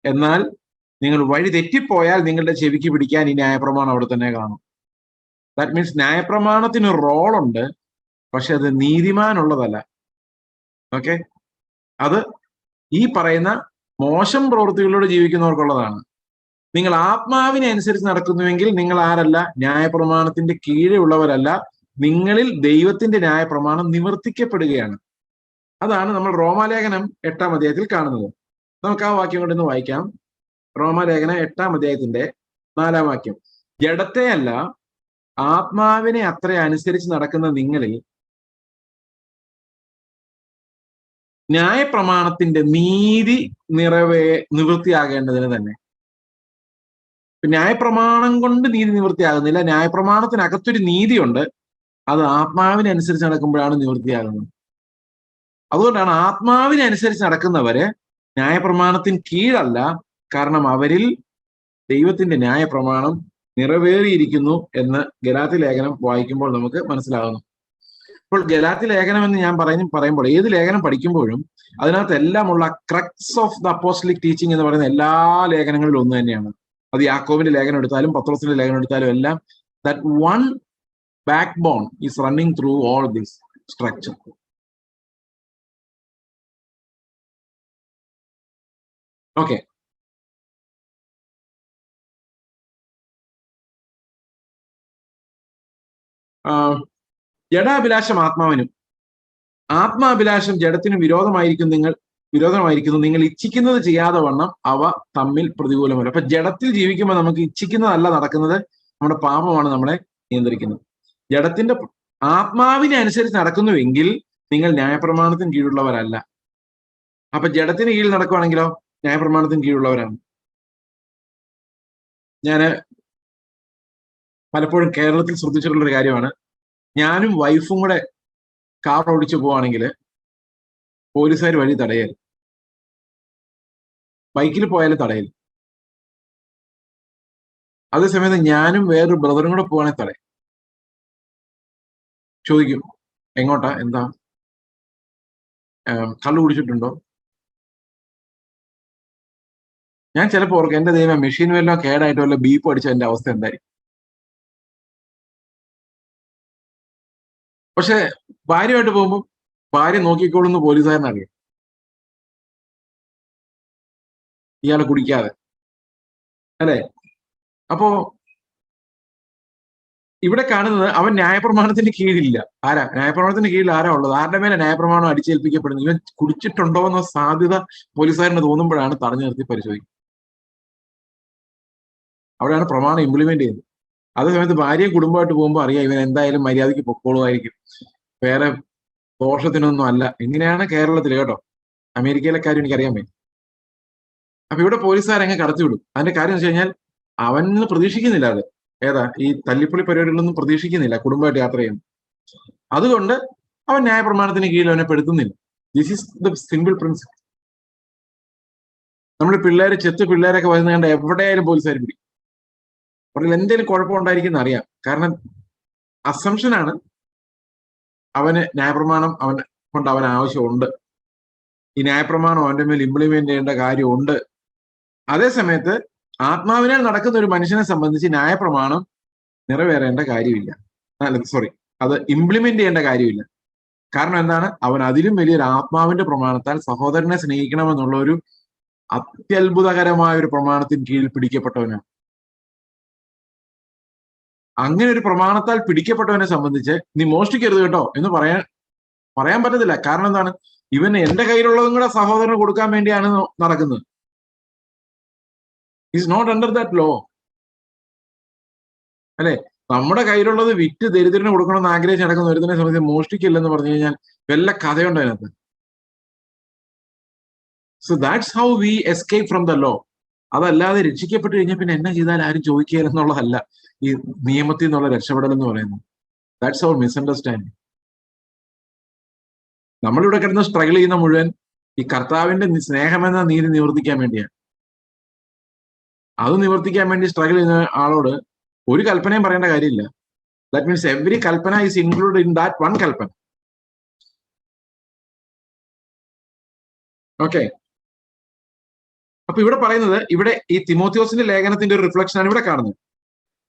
എന്നാൽ നിങ്ങൾ വഴി തെറ്റിപ്പോയാൽ നിങ്ങളുടെ ചെവിക്ക് പിടിക്കാൻ ഈ ന്യായപ്രമാണം അവിടെ തന്നെ കാണും. ദാറ്റ് മീൻസ് ന്യായപ്രമാണത്തിന് റോളുണ്ട്, പക്ഷെ അത് നീതിമാനുള്ളതല്ല. ഓക്കെ, അത് ഈ പറയുന്ന മോശം പ്രവൃത്തികളോട് ജീവിക്കുന്നവർക്കുള്ളതാണ്. നിങ്ങൾ ആത്മാവിനെ അനുസരിച്ച് നടക്കുന്നുവെങ്കിൽ നിങ്ങൾ ആരല്ല? ന്യായപ്രമാണത്തിന്റെ കീഴെ ഉള്ളവരല്ല. നിങ്ങളിൽ ദൈവത്തിന്റെ ന്യായപ്രമാണം നിവർത്തിക്കപ്പെടുകയാണ്. അതാണ് നമ്മൾ റോമാലേഖനം 8-ാം അധ്യായത്തിൽ കാണുന്നത്. നമുക്ക് ആ വാക്യം കൊണ്ടൊന്ന് വായിക്കാം. റോമാലേഖനം 8-ാം അധ്യായത്തിന്റെ 4-ാം വാക്യം. ജഡത്തെയല്ല ആത്മാവിനെ അത്ര അനുസരിച്ച് നടക്കുന്ന നിങ്ങളിൽ ന്യായപ്രമാണത്തിന്റെ നീതി നിവൃത്തിയാകേണ്ടതിന് തന്നെ. ന്യായപ്രമാണം കൊണ്ട് നീതി നിവൃത്തിയാകുന്നില്ല. ന്യായപ്രമാണത്തിനകത്തൊരു നീതിയുണ്ട്, അത് ആത്മാവിനനുസരിച്ച് നടക്കുമ്പോഴാണ് നിവൃത്തിയാകുന്നത്. അതുകൊണ്ടാണ് ആത്മാവിനനുസരിച്ച് നടക്കുന്നവര് ന്യായപ്രമാണത്തിന് കീഴല്ല, കാരണം അവരിൽ ദൈവത്തിന്റെ ന്യായപ്രമാണം നിറവേറിയിരിക്കുന്നു എന്ന് ഗലാത്യ ലേഖനം വായിക്കുമ്പോൾ നമുക്ക് മനസ്സിലാകുന്നു. ഇപ്പോൾ ഗലാത്യ ലേഖനം എന്ന് ഞാൻ പറയുമ്പോൾ ഏത് ലേഖനം പഠിക്കുമ്പോഴും അതിനകത്ത് എല്ലാമുള്ള crux of the apostolic teaching എന്ന് പറയുന്ന എല്ലാ ലേഖനങ്ങളിലും ഒന്ന് തന്നെയാണ്. അത് യാക്കോബിന്റെ ലേഖനം എടുത്താലും പത്രോസിന്റെ ലേഖനം എടുത്താലും എല്ലാം that one backbone is running through all this structure. Okay, ജഡാഭിലാഷം ആത്മാവിനും ആത്മാഭിലാഷം ജഡത്തിനും വിരോധമായിരിക്കുന്നു. നിങ്ങൾ ഇച്ഛിക്കുന്നത് ചെയ്യാതെ വണ്ണം അവ തമ്മിൽ പ്രതികൂലമല്ല. അപ്പൊ ജഡത്തിൽ ജീവിക്കുമ്പോൾ നമുക്ക് ഇച്ഛിക്കുന്നതല്ല നടക്കുന്നത്, നമ്മുടെ പാപമാണ് നമ്മളെ നിയന്ത്രിക്കുന്നത്. ജഡത്തിന്റെ ആത്മാവിനെ അനുസരിച്ച് നടക്കുന്നുവെങ്കിൽ നിങ്ങൾ ന്യായപ്രമാണത്തിന് കീഴുള്ളവരല്ല. അപ്പൊ ജഡത്തിന് കീഴിൽ നടക്കുവാണെങ്കിലോ ന്യായപ്രമാണത്തിന് കീഴുള്ളവരാണ്. ഞാന് പലപ്പോഴും കേരളത്തിൽ ശ്രദ്ധിച്ചിട്ടുള്ളൊരു കാര്യമാണ്, ഞാനും വൈഫും കൂടെ കാർ ഓടിച്ചു പോവാണെങ്കിൽ പോലീസുകാർ വഴി തടയൽ, ബൈക്കിൽ പോയാലും തടയൽ. അതേസമയത്ത് ഞാനും വേറൊരു ബ്രദറും കൂടെ പോവാണെങ്കിൽ തടയും. ചോദിക്കും എങ്ങോട്ടാ, എന്താ, കള്ളു കുടിച്ചിട്ടുണ്ടോ? ഞാൻ ചിലപ്പോൾ ഓർക്കും, എന്റെ ദൈവം മെഷീൻ വല്ലതും കേടായിട്ട് വല്ല ബീപ്പ് അടിച്ച എന്റെ അവസ്ഥ എന്തായിരിക്കും. പക്ഷെ ഭാര്യയായിട്ട് പോകുമ്പോൾ ഭാര്യ നോക്കിക്കോളുന്ന് പോലീസുകാരനറിയാം, ഇയാളെ കുടിക്കാതെ, അല്ലെ? അപ്പോ ഇവിടെ കാണുന്നത് അവൻ ന്യായപ്രമാണത്തിന്റെ കീഴിലില്ല. ആരാ ന്യായപ്രമാണത്തിന്റെ കീഴിൽ ആരാ ഉള്ളത്? ആരുടെ മേലെ ന്യായപ്രമാണം അടിച്ചേൽപ്പിക്കപ്പെടുന്നത്? ഇവൻ കുടിച്ചിട്ടുണ്ടോ എന്ന സാധ്യത പോലീസുകാരന് തോന്നുമ്പോഴാണ് തടഞ്ഞു നിർത്തി പരിശോധിക്കുന്നത്. അവിടെയാണ് പ്രമാണം ഇംപ്ലിമെന്റ് ചെയ്യുന്നത്. അതേസമയത്ത് ഭാര്യയും കുടുംബമായിട്ട് പോകുമ്പോൾ അറിയാം ഇവൻ എന്തായാലും മര്യാദയ്ക്ക് പൊക്കോളുമായിരിക്കും, വേറെ ദോഷത്തിനൊന്നും അല്ല. ഇങ്ങനെയാണ് കേരളത്തിൽ കേട്ടോ. അമേരിക്കയിലെ കാര്യം എനിക്കറിയാൻ പറ്റും. അപ്പൊ ഇവിടെ പോലീസുകാരങ്ങ് കടത്തിവിടും. അതിന്റെ കാര്യം എന്ന് വെച്ച് കഴിഞ്ഞാൽ അവന് പ്രതീക്ഷിക്കുന്നില്ല, അത് ഏതാ ഈ തല്ലിപ്പൊളി പരിപാടികളൊന്നും പ്രതീക്ഷിക്കുന്നില്ല കുടുംബമായിട്ട് യാത്ര ചെയ്യുന്നു. അതുകൊണ്ട് അവൻ ന്യായപ്രമാണത്തിന് കീഴിൽ അവനെ പെടുത്തുന്നില്ല. This is the simple principle. നമ്മൾ പിള്ളേരൊക്കെ വരുന്ന കണ്ട എവിടെയായാലും പോലീസുകാർ പിടിക്കും. അവരിൽ എന്തെങ്കിലും കുഴപ്പമുണ്ടായിരിക്കുന്ന അറിയാം. കാരണം അസംഷനാണ് അവന് ന്യായപ്രമാണം കൊണ്ട് അവന് ആവശ്യമുണ്ട്, ഈ ന്യായപ്രമാണം അവന്റെ മേൽ ഇംപ്ലിമെന്റ് ചെയ്യേണ്ട കാര്യമുണ്ട്. അതേസമയത്ത് ആത്മാവിനാൽ നടക്കുന്ന ഒരു മനുഷ്യനെ സംബന്ധിച്ച് ന്യായപ്രമാണം നിറവേറേണ്ട കാര്യമില്ല, അത് ഇംപ്ലിമെന്റ് ചെയ്യേണ്ട കാര്യമില്ല. കാരണം എന്താണ്? അവൻ അതിലും വലിയൊരു ആത്മാവിന്റെ പ്രമാണത്താൽ സഹോദരനെ സ്നേഹിക്കണമെന്നുള്ള ഒരു അത്യത്ഭുതകരമായ ഒരു പ്രമാണത്തിന് കീഴിൽ പിടിക്കപ്പെട്ടവനാണ്. അങ്ങനെ ഒരു പ്രമാണത്താൽ പിടിക്കപ്പെട്ടവനെ സംബന്ധിച്ച് നീ മോഷ്ടിക്കരുത് കേട്ടോ എന്ന് പറയാൻ പറ്റത്തില്ല. കാരണം എന്താണ്? ഇവൻ എന്റെ കയ്യിലുള്ളതും കൂടെ സഹോദരന് കൊടുക്കാൻ വേണ്ടിയാണ് നടക്കുന്നത്. Is not under that law, അല്ലെ? നമ്മുടെ കയ്യിലുള്ളത് വിറ്റ് ദരിദ്രന് കൊടുക്കണമെന്ന് ആഗ്രഹിച്ച് നടക്കുന്ന ഒരുത്തിനെ സംബന്ധിച്ച് മോഷ്ടിക്കില്ലെന്ന് പറഞ്ഞു കഴിഞ്ഞാൽ വല്ല കഥയുണ്ട് അതിനകത്ത്. So that's how we escape from the law. അതല്ലാതെ രക്ഷിക്കപ്പെട്ട് കഴിഞ്ഞാൽ പിന്നെ എന്നാ ചെയ്താൽ ആരും ചോദിക്കുകയെന്നുള്ളതല്ല ഈ നിയമത്തിൽ നിന്നുള്ള രക്ഷപ്പെടൽ എന്ന് പറയുന്നത്. That's our misunderstanding. നമ്മളിവിടെ കിടന്ന് സ്ട്രഗിൾ ചെയ്യുന്ന മുഴുവൻ ഈ കർത്താവിന്റെ സ്നേഹമെന്ന നീതി നിവർത്തിക്കാൻ വേണ്ടിയാണ്. അത് നിവർത്തിക്കാൻ വേണ്ടി സ്ട്രഗിൾ ചെയ്യുന്ന ആളോട് ഒരു കൽപ്പനയും പറയേണ്ട കാര്യമില്ല. That means every Kalpana is include in that one Kalpana. Okay, അപ്പൊ ഇവിടെ പറയുന്നത്, ഇവിടെ ഈ തിമോത്തിയോസിന്റെ ലേഖനത്തിന്റെ ഒരു റിഫ്ലക്ഷൻ ആണ് ഇവിടെ കാണുന്നത്.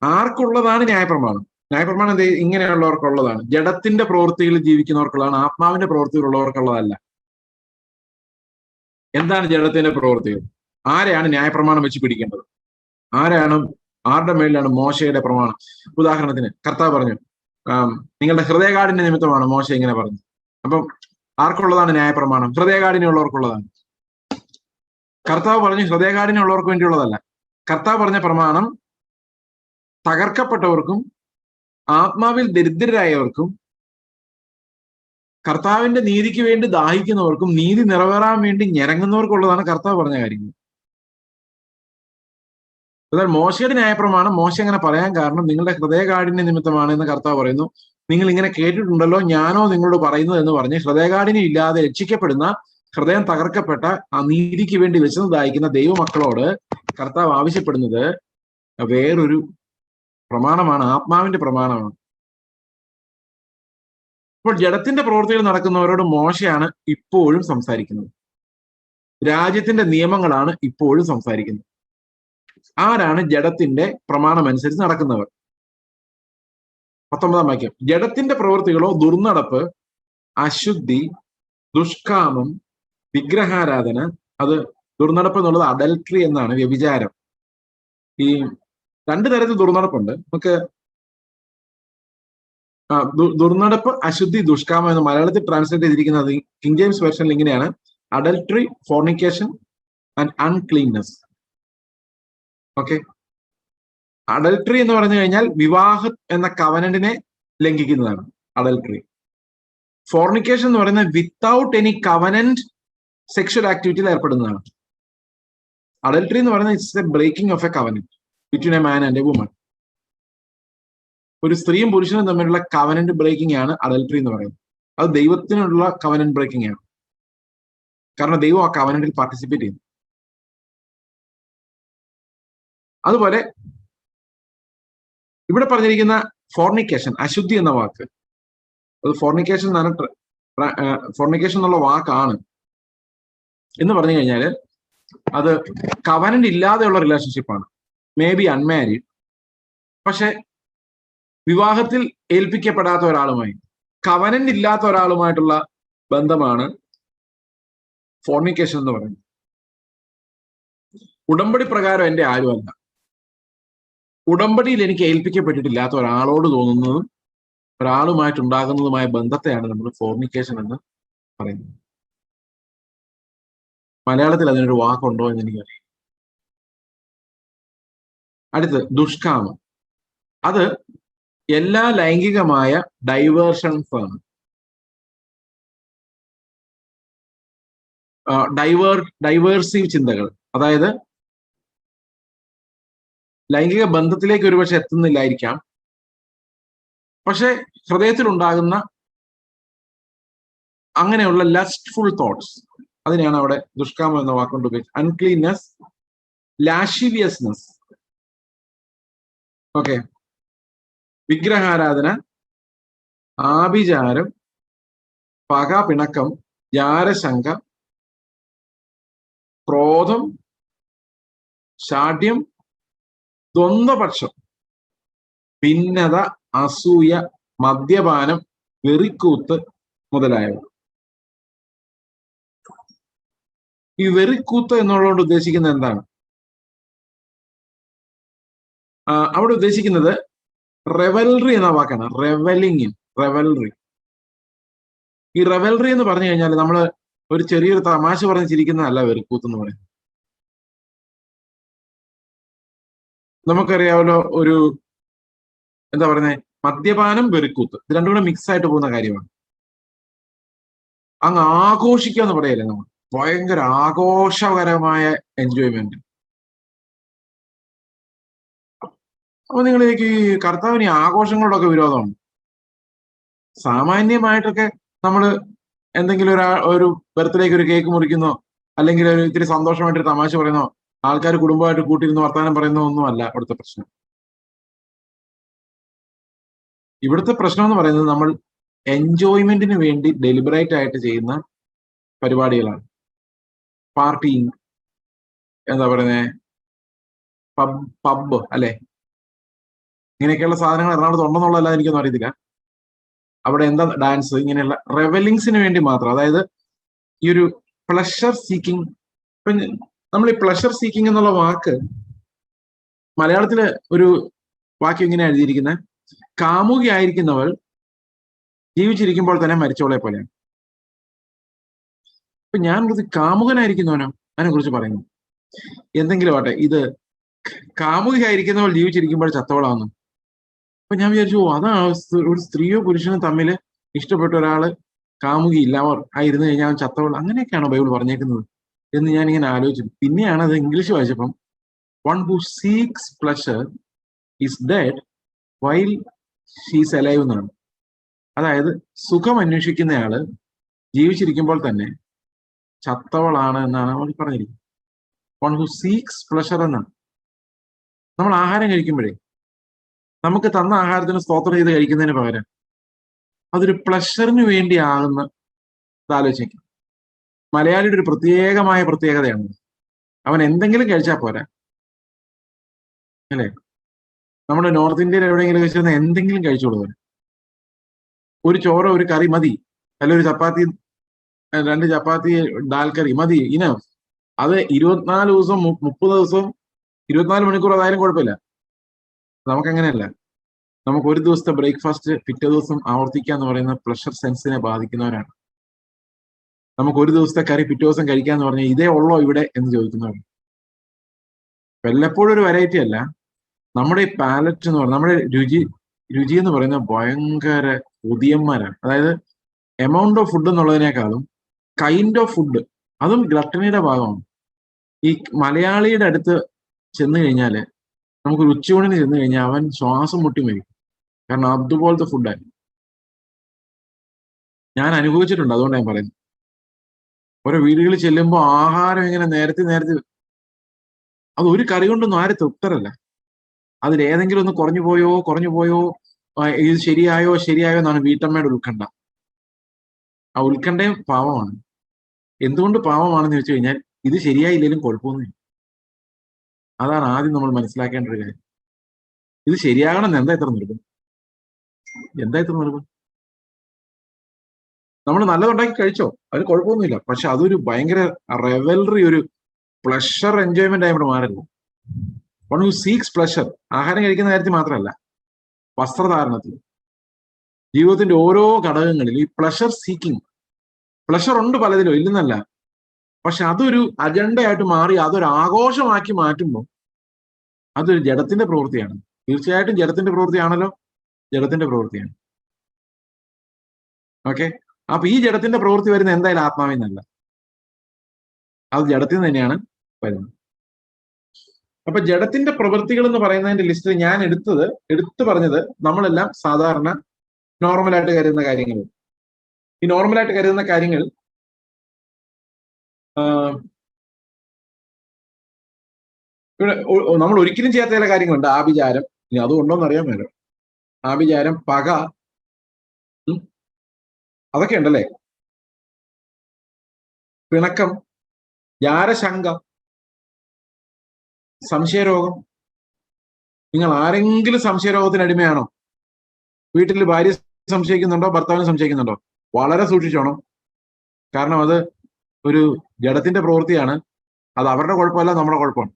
ആർക്കുള്ളതാണ് ന്യായപ്രമാണം? ന്യായപ്രമാണം എന്ത് ഇങ്ങനെയുള്ളവർക്കുള്ളതാണ്, ജഡത്തിന്റെ പ്രവൃത്തികളിൽ ജീവിക്കുന്നവർക്കുള്ളതാണ്, ആത്മാവിന്റെ പ്രവൃത്തികളുള്ളവർക്കുള്ളതല്ല. എന്താണ് ജഡത്തിന്റെ പ്രവൃത്തികൾ? ആരെയാണ് ന്യായപ്രമാണം വെച്ച് പിടിക്കേണ്ടത്? ആരുടെ മേലിലാണ് മോശയുടെ പ്രമാണം? ഉദാഹരണത്തിന് കർത്താവ് പറഞ്ഞു, നിങ്ങളുടെ ഹൃദയകാഠിന്യ നിമിത്തമാണ് മോശ ഇങ്ങനെ പറഞ്ഞു. അപ്പം ആർക്കുള്ളതാണ് ന്യായപ്രമാണം? ഹൃദയകാഠിന്യമുള്ളവർക്കുള്ളതാണ്. കർത്താവ് പറഞ്ഞു ഹൃദയകാഠിന്യമുള്ളവർക്ക് വേണ്ടിയുള്ളതല്ല. കർത്താവ് പറഞ്ഞ പ്രമാണം തകർക്കപ്പെട്ടവർക്കും ആത്മാവിൽ ദരിദ്രരായവർക്കും കർത്താവിന്റെ നീതിക്ക് വേണ്ടി ദാഹിക്കുന്നവർക്കും നീതി നിറവേറാൻ വേണ്ടി ഞെരങ്ങുന്നവർക്കുള്ളതാണ് കർത്താവ് പറഞ്ഞ കാര്യങ്ങൾ. എന്നാൽ മോശയുടെ ന്യായപ്രമാണം മോശ അങ്ങനെ പറയാൻ കാരണം നിങ്ങളുടെ ഹൃദയകാഠിന്യ നിമിത്തമാണ് എന്ന് കർത്താവ് പറയുന്നു. നിങ്ങൾ ഇങ്ങനെ കേട്ടിട്ടുണ്ടല്ലോ, ഞാനോ നിങ്ങളോട് പറയുന്നത് എന്ന് പറഞ്ഞ് ഹൃദയകാഠിന്യം ഇല്ലാതെ രക്ഷിക്കപ്പെടുന്ന, ഹൃദയം തകർക്കപ്പെട്ട, ആ നീതിക്ക് വേണ്ടി വിശന്ന് ദാഹിക്കുന്ന ദൈവമക്കളോട് കർത്താവ് ആവശ്യപ്പെടുന്നത് വേറൊരു പ്രമാണമാണ്, ആത്മാവിന്റെ പ്രമാണമാണ്. അപ്പോൾ ജഡത്തിന്റെ പ്രവൃത്തികൾ നടക്കുന്നവരോട് മോശയാണ് ഇപ്പോഴും സംസാരിക്കുന്നത്. രാജ്യത്തിന്റെ നിയമങ്ങളാണ് ഇപ്പോഴും സംസാരിക്കുന്നത്. ആരാണ് ജഡത്തിന്റെ പ്രമാണം അനുസരിച്ച് നടക്കുന്നവർ? 19-ാം വാക്യം, ജഡത്തിന്റെ പ്രവൃത്തികളോ ദുർനടപ്പ്, അശുദ്ധി, ദുഷ്കാമം, വിഗ്രഹാരാധന. അത് ദുർനടപ്പ് എന്നുള്ളത് അഡൽട്രി എന്നാണ്, വ്യഭിചാരം. ഈ 2 തരത്തിൽ ദുർനടപ്പുണ്ട്. നമുക്ക് ദുർനടപ്പ്, അശുദ്ധി, ദുഷ്കാമം എന്ന് മലയാളത്തിൽ ട്രാൻസ്ലേറ്റ് ചെയ്തിരിക്കുന്നത് കിങ് ജെയിംസ് വെർഷനിൽ ഇങ്ങനെയാണ്: adultery, fornication and uncleanness. Okay, adultery എന്ന് പറഞ്ഞു കഴിഞ്ഞാൽ വിവാഹം എന്ന കവനന്റിനെ ലംഘിക്കുന്നതാണ് അഡൽട്രി. ഫോർണിക്കേഷൻ എന്ന് പറയുന്നത് വിത്തൗട്ട് എനി കവനന്റ് സെക്ഷൽ ആക്ടിവിറ്റിയിൽ ഏർപ്പെടുന്നതാണ്. അഡൽട്രി എന്ന് പറയുന്നത് it's a breaking of a covenant between a man and a woman. ഒരു സ്ത്രീയും പുരുഷനും തമ്മിലുള്ള കവനന്റ് ബ്രേക്കിംഗ് ആണ് അഡൽട്രി എന്ന് പറയുന്നത്. അത് ദൈവത്തിനുള്ള കവനന്റ് ബ്രേക്കിംഗ് ആണ്. കാരണം ദൈവം ആ കവനന്റിൽ പാർട്ടിസിപ്പേറ്റ് ചെയ്യുന്നു. അതുപോലെ ഇവിടെ പറഞ്ഞിരിക്കുന്ന ഫോർണിക്കേഷൻ, അശുദ്ധി എന്ന വാക്ക്, അത് ഫോർണിക്കേഷൻ എന്നാണ്, ഫോർണിക്കേഷൻ എന്നുള്ള വാക്കാണ് എന്ന് പറഞ്ഞു കഴിഞ്ഞാൽ അത് കവനന്റ് ഇല്ലാതെയുള്ള റിലേഷൻഷിപ്പാണ്. മേ ബി അൺമാരീഡ്, പക്ഷെ വിവാഹത്തിൽ ഏൽപ്പിക്കപ്പെടാത്ത ഒരാളുമായി, കവനന്റ് ഇല്ലാത്ത ഒരാളുമായിട്ടുള്ള ബന്ധമാണ് ഫോർണിക്കേഷൻ എന്ന് പറയുന്നത്. ഉടമ്പടി പ്രകാരം എന്റെ ആരുമല്ല, ഉടമ്പടിയിൽ എനിക്ക് ഏൽപ്പിക്കപ്പെട്ടിട്ടില്ലാത്ത ഒരാളോട് തോന്നുന്നതും ഒരാളുമായിട്ടുണ്ടാകുന്നതുമായ ബന്ധത്തെയാണ് നമ്മൾ ഫോർണിക്കേഷൻ എന്ന് പറയുന്നത്. മലയാളത്തിൽ അതിനൊരു വാക്കുണ്ടോ എന്ന് എനിക്കറിയാം. അടുത്ത് ദുഷ്കാമം. അത് എല്ലാ ലൈംഗികമായ ഡൈവേർഷൻസ് ആണ്. ഡൈവേഴ്സീവ് ചിന്തകൾ, അതായത് ലൈംഗിക ബന്ധത്തിലേക്ക് ഒരുപക്ഷെ എത്തുന്നില്ലായിരിക്കാം, പക്ഷെ ഹൃദയത്തിൽ ഉണ്ടാകുന്ന അങ്ങനെയുള്ള ലസ്റ്റ്ഫുൾ തോട്ട്സ്, അതിനെയാണ് അവിടെ ദുഷ്കാമം എന്ന വാക്കുകൊണ്ട് ഉപയോഗിച്ചത്. അൺക്ലീൻനെസ്, ലാഷിവിയസ്നെസ്, ഓക്കെ, വിഗ്രഹാരാധന, ആഭിചാരം, പക, പിണക്കം, ജാരശങ്ക, ക്രോധം, ശാഠ്യം, ദ്വന്ദ്വപക്ഷം, ഭിന്നത, അസൂയ, മദ്യപാനം, വെറിക്കൂത്ത് മുതലായവ. ഈ വെറിക്കൂത്ത് എന്നുള്ളതുകൊണ്ട് ഉദ്ദേശിക്കുന്നത് എന്താണ്? അവിടെ ഉദ്ദേശിക്കുന്നത് റെവൽറി എന്ന വാക്കാണ്. റെവൽറി. ഈ റെവൽറി എന്ന് പറഞ്ഞു കഴിഞ്ഞാൽ നമ്മൾ ഒരു ചെറിയൊരു തമാശ പറഞ്ഞ് ചിരിക്കുന്നതല്ല വെറിക്കൂത്ത് എന്ന് പറയുന്നത്. നമുക്കറിയാമല്ലോ, ഒരു എന്താ പറയുന്നത്, മദ്യപാനം, വെറിക്കൂത്ത്, ഇത് രണ്ടും കൂടെ മിക്സ് ആയിട്ട് പോകുന്ന കാര്യമാണ്. അങ്ങ് ആഘോഷിക്കുക എന്ന് പറയല്ലേ നമ്മൾ, ഭയങ്കര ആഘോഷകരമായ എൻജോയ്മെന്റ്. അപ്പൊ നിങ്ങളിലേക്ക് ഈ കർത്താവിന് ഈ ആഘോഷങ്ങളോടൊക്കെ വിരോധമാണ്. സാമാന്യമായിട്ടൊക്കെ നമ്മൾ എന്തെങ്കിലും ഒരു ബർത്ത്ഡേക്ക് ഒരു കേക്ക് മുറിക്കുന്നോ, അല്ലെങ്കിൽ ഒരു ഇത്തിരി സന്തോഷമായിട്ടൊരു തമാശ പറയുന്നോ, ആൾക്കാർ കുടുംബമായിട്ട് കൂട്ടിയിരുന്ന് വർത്താനം പറയുന്നോ ഒന്നും അല്ല ഇവിടുത്തെ പ്രശ്നം. ഇവിടുത്തെ പ്രശ്നം എന്ന് പറയുന്നത് നമ്മൾ എൻജോയ്മെന്റിന് വേണ്ടി ഡെലിബറേറ്റ് ആയിട്ട് ചെയ്യുന്ന പരിപാടികളാണ്. പാർട്ടിങ്, എന്താ പറയുന്നത്, പബ് അല്ലെ, ഇങ്ങനെയൊക്കെയുള്ള സാധനങ്ങൾ എറണാകുളത്ത് ഉണ്ടെന്നുള്ളതല്ല എനിക്കൊന്നും അറിയത്തില്ല. അവിടെ എന്താ ഡാൻസ്, ഇങ്ങനെയുള്ള റെവലിങ്സിന് വേണ്ടി മാത്രം. അതായത് ഈ ഒരു പ്ലഷർ സീക്കിംഗ്. ഇപ്പൊ നമ്മൾ ഈ പ്ലഷർ സീക്കിംഗ് എന്നുള്ള വാക്ക് മലയാളത്തില് ഒരു വാക്യം ഇങ്ങനെ എഴുതിയിരിക്കുന്നത്: കാമുകിയായിരിക്കുന്നവൾ ജീവിച്ചിരിക്കുമ്പോൾ തന്നെ മരിച്ചവളെ പോലെയാണ്. അപ്പൊ ഞാൻ കാമുകനായിരിക്കുന്നവനോ അതിനെ കുറിച്ച് പറയുന്നു. എന്തെങ്കിലും ആട്ടെ, ഇത് കാമുകിയായിരിക്കുന്നവൾ ജീവിച്ചിരിക്കുമ്പോൾ ചത്തവളാന്നു. അപ്പൊ ഞാൻ വിചാരിച്ചു, അതാണ് ഒരു സ്ത്രീയോ പുരുഷനോ തമ്മിൽ ഇഷ്ടപ്പെട്ട ഒരാള് കാമുകിയില്ല, അവർ ആ ഇരുന്ന് കഴിഞ്ഞാൽ അവൻ ചത്തവൾ, അങ്ങനെയൊക്കെയാണോ ബൈബിൾ പറഞ്ഞേക്കുന്നത് എന്ന് ഞാൻ ഇങ്ങനെ ആലോചിച്ചു. പിന്നെയാണ് അത് ഇംഗ്ലീഷ് വായിച്ചപ്പം one who seeks pleasure is dead while she's alive എന്നാണ്. അതായത് സുഖം അന്വേഷിക്കുന്നയാള് ജീവിച്ചിരിക്കുമ്പോൾ തന്നെ ചത്തവളാണ് എന്നാണ് അവർ പറഞ്ഞിരിക്കുന്നത്. വൺ ഹു സീക്സ് പ്ലഷർ എന്നാണ്. നമ്മൾ ആഹാരം കഴിക്കുമ്പോഴേ നമുക്ക് തന്ന ആഹാരത്തിന് സ്തോത്രം ചെയ്ത് കഴിക്കുന്നതിന് പകരം അതൊരു പ്ലഷറിന് വേണ്ടി ആകുന്ന ആലോചിക്കും. മലയാളിയുടെ ഒരു പ്രത്യേകതയാണ്, അവൻ എന്തെങ്കിലും കഴിച്ചാൽ പോരാ അല്ലേ. നമ്മുടെ നോർത്ത് ഇന്ത്യയിൽ എവിടെയെങ്കിലും വെച്ചിരുന്ന എന്തെങ്കിലും കഴിച്ചോളൂ. ഒരു ചോറോ ഒരു കറി മതി, അല്ല ഒരു ചപ്പാത്തി, 2 ചപ്പാത്തി ദാൽ കറി മതി, ഇനഫ്. അത് 24 ദിവസം 30 ദിവസം 24 മണിക്കൂർ അതായാലും കുഴപ്പമില്ല. നമുക്കങ്ങനെയല്ല. നമുക്ക് ഒരു ദിവസത്തെ ബ്രേക്ക്ഫാസ്റ്റ് പിറ്റേ ദിവസം ആവർത്തിക്കുക എന്ന് പറയുന്ന പ്ലഷർ സെൻസിനെ ബാധിക്കുന്നവരാണ്. നമുക്ക് ഒരു ദിവസത്തെ കറി പിറ്റേ ദിവസം കഴിക്കാന്ന് പറഞ്ഞാൽ ഇതേ ഉള്ളോ ഇവിടെ എന്ന് ചോദിക്കുന്നവരാണ്. വല്ലപ്പോഴും ഒരു വെറൈറ്റി അല്ല. നമ്മുടെ ഈ പാലറ്റ് എന്ന് പറയുന്നത്, നമ്മുടെ രുചി എന്ന് പറയുന്നത് ഭയങ്കര പുതിയന്മാരാണ്. അതായത് എമൗണ്ട് ഓഫ് ഫുഡ് എന്നുള്ളതിനേക്കാളും കൈൻഡ് ഓഫ് ഫുഡ്, അതും ഗ്ലട്ടണിയുടെ ഭാഗമാണ്. ഈ മലയാളിയുടെ അടുത്ത് ചെന്ന് കഴിഞ്ഞാല്, നമുക്കൊരു ഉച്ചയൂണിന് ചെന്ന് കഴിഞ്ഞാൽ അവൻ ശ്വാസം മുട്ടി മരിക്കും. കാരണം അതുപോലത്തെ ഫുഡായി ഞാൻ അനുഭവിച്ചിട്ടുണ്ട്. അതുകൊണ്ട് ഞാൻ പറയുന്നത്, ഓരോ വീടുകളിൽ ചെല്ലുമ്പോൾ ആഹാരം ഇങ്ങനെ നേരത്തെ അത് ഒരു കറി കൊണ്ടൊന്നും ആരും തൃപ്തരല്ല. അതിലേതെങ്കിലും ഒന്ന് കുറഞ്ഞു പോയോ, ഇത് ശരിയായോ എന്നാണ് വീട്ടമ്മയുടെ ഉത്കണ്ഠ. ആ ഉത്കണ്ഠയും പാവമാണ്. എന്തുകൊണ്ട് പാവമാണെന്ന് ചോദിച്ചു കഴിഞ്ഞാൽ ഇത് ശരിയായില്ലെങ്കിലും കുഴപ്പമൊന്നുമില്ല. അതാണ് ആദ്യം നമ്മൾ മനസ്സിലാക്കേണ്ട ഒരു കാര്യം. ഇത് ശരിയാകണമെന്ന് എന്താ ഇത്ര നിർബന്ധം? നമ്മൾ നല്ലതുണ്ടാക്കി കഴിച്ചോ, അതിന് കുഴപ്പമൊന്നുമില്ല. പക്ഷെ അതൊരു ഭയങ്കര റെവൽറി, ഒരു പ്ലഷർ എൻജോയ്മെന്റ് ആയി ഇവിടെ മാറരുത്. വൺ ഹു സീക്സ് പ്ലഷർ, ആഹാരം കഴിക്കുന്ന കാര്യത്തിൽ മാത്രമല്ല, വസ്ത്രധാരണത്തിൽ, ജീവിതത്തിന്റെ ഓരോ ഘടകങ്ങളിൽ ഈ പ്ലഷർ സീക്കിംഗ്. പ്ലഷർ ഉണ്ട് പലതിലും, ഇല്ലെന്നല്ല. പക്ഷെ അതൊരു അജണ്ടയായിട്ട് മാറി അതൊരു ആഘോഷമാക്കി മാറ്റുമ്പോൾ അതൊരു ജഡത്തിന്റെ പ്രവൃത്തിയാണ്. തീർച്ചയായിട്ടും ജഡത്തിന്റെ പ്രവൃത്തിയാണല്ലോ, ജഡത്തിന്റെ പ്രവൃത്തിയാണ്. ഓക്കെ, അപ്പൊ ഈ ജഡത്തിന്റെ പ്രവൃത്തി വരുന്ന എന്തായാലും ആത്മാവിൽ നിന്നല്ല, അത് ജഡത്തിൽ നിന്ന് തന്നെയാണ് വരുന്നത്. അപ്പൊ ജഡത്തിന്റെ പ്രവൃത്തികൾ എന്ന് പറയുന്നതിന്റെ ലിസ്റ്റിൽ ഞാൻ എടുത്തു പറഞ്ഞത് നമ്മളെല്ലാം സാധാരണ നോർമലായിട്ട് കരുതുന്ന കാര്യങ്ങൾ. ഈ നോർമലായിട്ട് കരുതുന്ന കാര്യങ്ങൾ ഇവിടെ നമ്മൾ ഒരിക്കലും ചെയ്യാത്ത ചില കാര്യങ്ങളുണ്ട്. ആഭിചാരം, ഇനി അതുകൊണ്ടോന്ന് അറിയാൻ വേണ്ട. ആഭിചാരം, പക, അതൊക്കെ ഉണ്ടല്ലേ. പിണക്കം, ജാരശങ്ക, സംശയരോഗം. നിങ്ങൾ ആരെങ്കിലും സംശയരോഗത്തിന് അടിമയാണോ? വീട്ടിൽ ഭാര്യ സംശയിക്കുന്നുണ്ടോ, ഭർത്താവിനെ സംശയിക്കുന്നുണ്ടോ? വളരെ സൂക്ഷിച്ചോണം. കാരണം അത് ഒരു ജഡത്തിന്റെ പ്രവൃത്തിയാണ്. അത് അവരുടെ കുഴപ്പമല്ല, നമ്മുടെ കുഴപ്പമാണ്.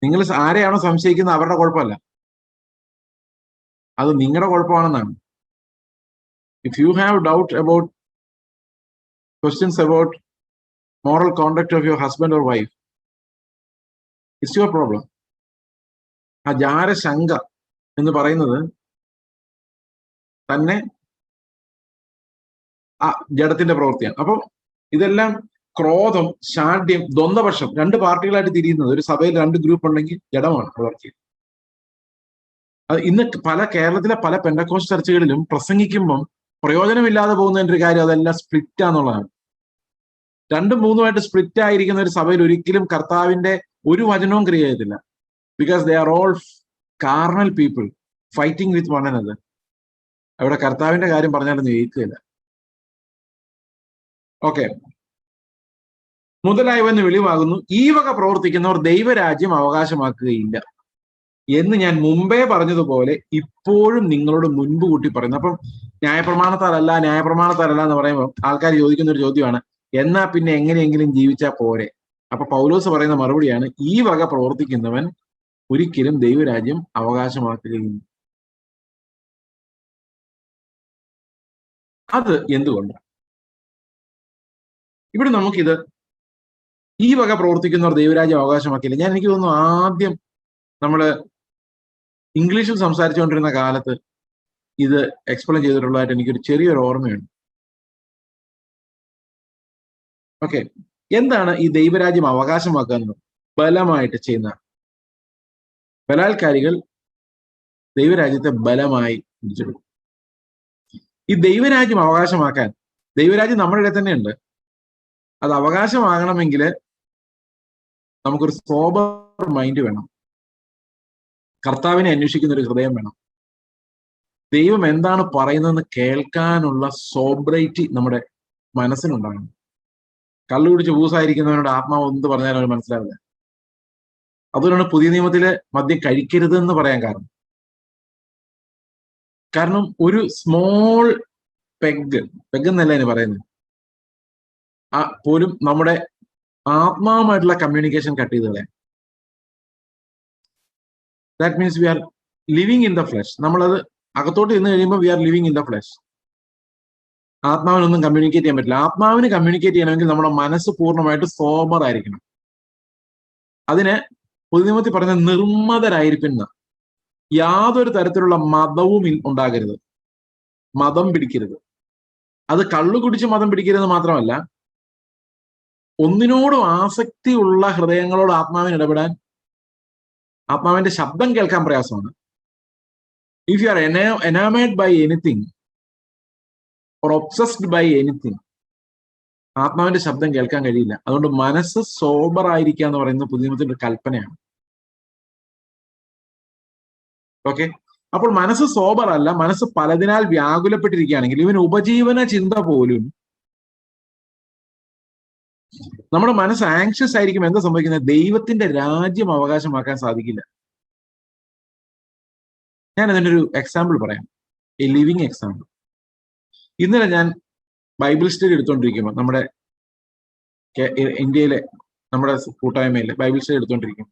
നിങ്ങൾ ആരെയാണോ സംശയിക്കുന്നത് അവരുടെ കുഴപ്പമല്ല, അത് നിങ്ങളുടെ കുഴപ്പമാണെന്നാണ്. If you have doubt about questions about moral conduct of your husband or wife, it's your problem. ആ ജാരശങ്ക എന്ന് പറയുന്നത് തന്നെ ആ ജഡത്തിന്റെ പ്രവൃത്തിയാണ്. അപ്പം ഇതെല്ലാം ക്രോധം, ശാഠ്യം, ദ്വന്ദ്വപക്ഷം, 2 പാർട്ടികളായിട്ട് തിരിയുന്നത്. ഒരു സഭയിൽ 2 ഗ്രൂപ്പ് ഉണ്ടെങ്കിൽ ജഡമാണ് പ്രവർത്തി. അത് ഇന്ന് കേരളത്തിലെ പല പെന്തക്കോസ്റ്റ് ചർച്ചകളിലും പ്രസംഗിക്കുമ്പം പ്രയോജനമില്ലാതെ പോകുന്നതിന്റെ ഒരു കാര്യം അതെല്ലാം സ്പ്ലിറ്റാന്നുള്ളതാണ്. 2ഉം 3ഉമായിട്ട് സ്പ്ലിറ്റ് ആയിരിക്കുന്ന ഒരു സഭയിൽ ഒരിക്കലും കർത്താവിന്റെ ഒരു വചനവും ക്രിയ ചെയ്തില്ല. Because they are all carnal people fighting with one another. അവിടെ കർത്താവിന്റെ കാര്യം പറഞ്ഞാലൊന്നും ജയിക്കുകയില്ല. ഓക്കെ, മുതലായവന് വെളിവാകുന്നു, ഈ വക പ്രവർത്തിക്കുന്നവർ ദൈവരാജ്യം അവകാശമാക്കുകയില്ല എന്ന് ഞാൻ മുമ്പേ പറഞ്ഞതുപോലെ ഇപ്പോഴും നിങ്ങളോട് മുൻപ് കൂട്ടി പറയുന്നു. അപ്പം ന്യായപ്രമാണത്താലല്ല എന്ന് പറയുമ്പോൾ ആൾക്കാർ ചോദിക്കുന്ന ഒരു ചോദ്യമാണ്, എന്നാ പിന്നെ എങ്ങനെയെങ്കിലും ജീവിച്ചാൽ പോരെ? അപ്പൊ പൗലോസ് പറയുന്ന മറുപടിയാണ്, ഈ വക പ്രവർത്തിക്കുന്നവൻ ഒരിക്കലും ദൈവരാജ്യം അവകാശമാക്കുകയില്ല. അത് എന്തുകൊണ്ടാണ്? ഇവിടെ നമുക്കിത് ഈ വക പ്രവർത്തിക്കുന്നവർ ദൈവരാജ്യം അവകാശമാക്കിയില്ല. എനിക്ക് തോന്നുന്നു ആദ്യം നമ്മള് ഇംഗ്ലീഷിൽ സംസാരിച്ചുകൊണ്ടിരുന്ന കാലത്ത് ഇത് എക്സ്പ്ലെയിൻ ചെയ്തിട്ടുള്ളതായിട്ട് എനിക്കൊരു ചെറിയൊരു ഓർമ്മയുണ്ട്. ഓക്കെ, എന്താണ് ഈ ദൈവരാജ്യം അവകാശമാക്കുന്നത്? ബലമായിട്ട് ചെയ്യുന്ന ബലാത്കാരികൾ ദൈവരാജ്യത്തെ ബലമായി പിടിച്ചെടുക്കും. ഈ ദൈവരാജ്യം അവകാശമാക്കാൻ, ദൈവരാജ്യം നമ്മുടെ ഇടയിൽ തന്നെ ഉണ്ട്. അത് അവകാശമാകണമെങ്കിൽ നമുക്കൊരു സോബർ മൈൻഡ് വേണം. കർത്താവിനെ അന്വേഷിക്കുന്ന ഒരു ഹൃദയം വേണം. ദൈവം എന്താണ് പറയുന്നതെന്ന് കേൾക്കാനുള്ള സോബ്രൈറ്റി നമ്മുടെ മനസ്സിനുണ്ടാകണം. കള്ളു കുടിച്ച് ഊസായിരിക്കുന്നവനോട് ആത്മാവ് എന്ത് പറഞ്ഞാലും അവർ മനസ്സിലാവില്ല. അതുകൊണ്ടാണ് പുതിയ നിയമത്തില് മദ്യം കഴിക്കരുത് എന്ന് പറയാൻ കാരണം ഒരു സ്മോൾ പെഗ് എന്നല്ല അതിന് പറയുന്നത്, പോലും നമ്മുടെ ആത്മാവുമായിട്ടുള്ള കമ്മ്യൂണിക്കേഷൻ കട്ട് ചെയ്ത് കളയാം. That means we are living in the flesh. നമ്മളത് അകത്തോട്ട് ചെന്ന് കഴിയുമ്പോൾ we are living in the flesh. ആത്മാവിനൊന്നും കമ്മ്യൂണിക്കേറ്റ് ചെയ്യാൻ പറ്റില്ല. ആത്മാവിന് കമ്മ്യൂണിക്കേറ്റ് ചെയ്യണമെങ്കിൽ നമ്മുടെ മനസ്സ് പൂർണ്ണമായിട്ട് സോബർ ആയിരിക്കണം. അതിന് പുതുനിയമത്തിൽ പറഞ്ഞ നിർമ്മതരായിരിക്കുന്ന, യാതൊരു തരത്തിലുള്ള മതവും ഉണ്ടാകരുത്, മതം പിടിക്കരുത്. അത് കള്ളു കുടിച്ച് മതം പിടിക്കരുത് മാത്രമല്ല, ഒന്നിനോടും ആസക്തിയുള്ള ഹൃദയങ്ങളോട് ആത്മാവിന് ഇടപെടാൻ, ആത്മാവിന്റെ ശബ്ദം കേൾക്കാൻ പ്രയാസമാണ്. If you are enamoured by anything or obsessed by anything, ആത്മാവിന്റെ ശബ്ദം കേൾക്കാൻ കഴിയില്ല. അതുകൊണ്ട് മനസ്സ് സോബർ ആയിരിക്കുക എന്ന് പറയുന്നത് പുതുനിയമത്തിന്റെ ഒരു കൽപ്പനയാണ്. ഓക്കെ, അപ്പോൾ മനസ്സ് സോബർ അല്ല, മനസ്സ് പലതിനാൽ വ്യാകുലപ്പെട്ടിരിക്കുകയാണെങ്കിൽ, ഇവൻ ഉപജീവന ചിന്ത പോലും, നമ്മുടെ മനസ്സ് ആങ്ഷ്യസ് ആയിരിക്കും. എന്താ സംഭവിക്കുന്നത്? ദൈവത്തിന്റെ രാജ്യം അവകാശമാക്കാൻ സാധിക്കില്ല. ഞാൻ അതിൻ്റെ ഒരു എക്സാമ്പിൾ പറയാം, എ ലിവിങ് എക്സാമ്പിൾ. ഇന്നലെ ഞാൻ ബൈബിൾ സ്റ്റഡി എടുത്തുകൊണ്ടിരിക്കുമ്പോൾ, നമ്മുടെ ഇന്ത്യയിലെ നമ്മുടെ കൂട്ടായ്മയിലെ ബൈബിൾ സ്റ്റഡി എടുത്തുകൊണ്ടിരിക്കും,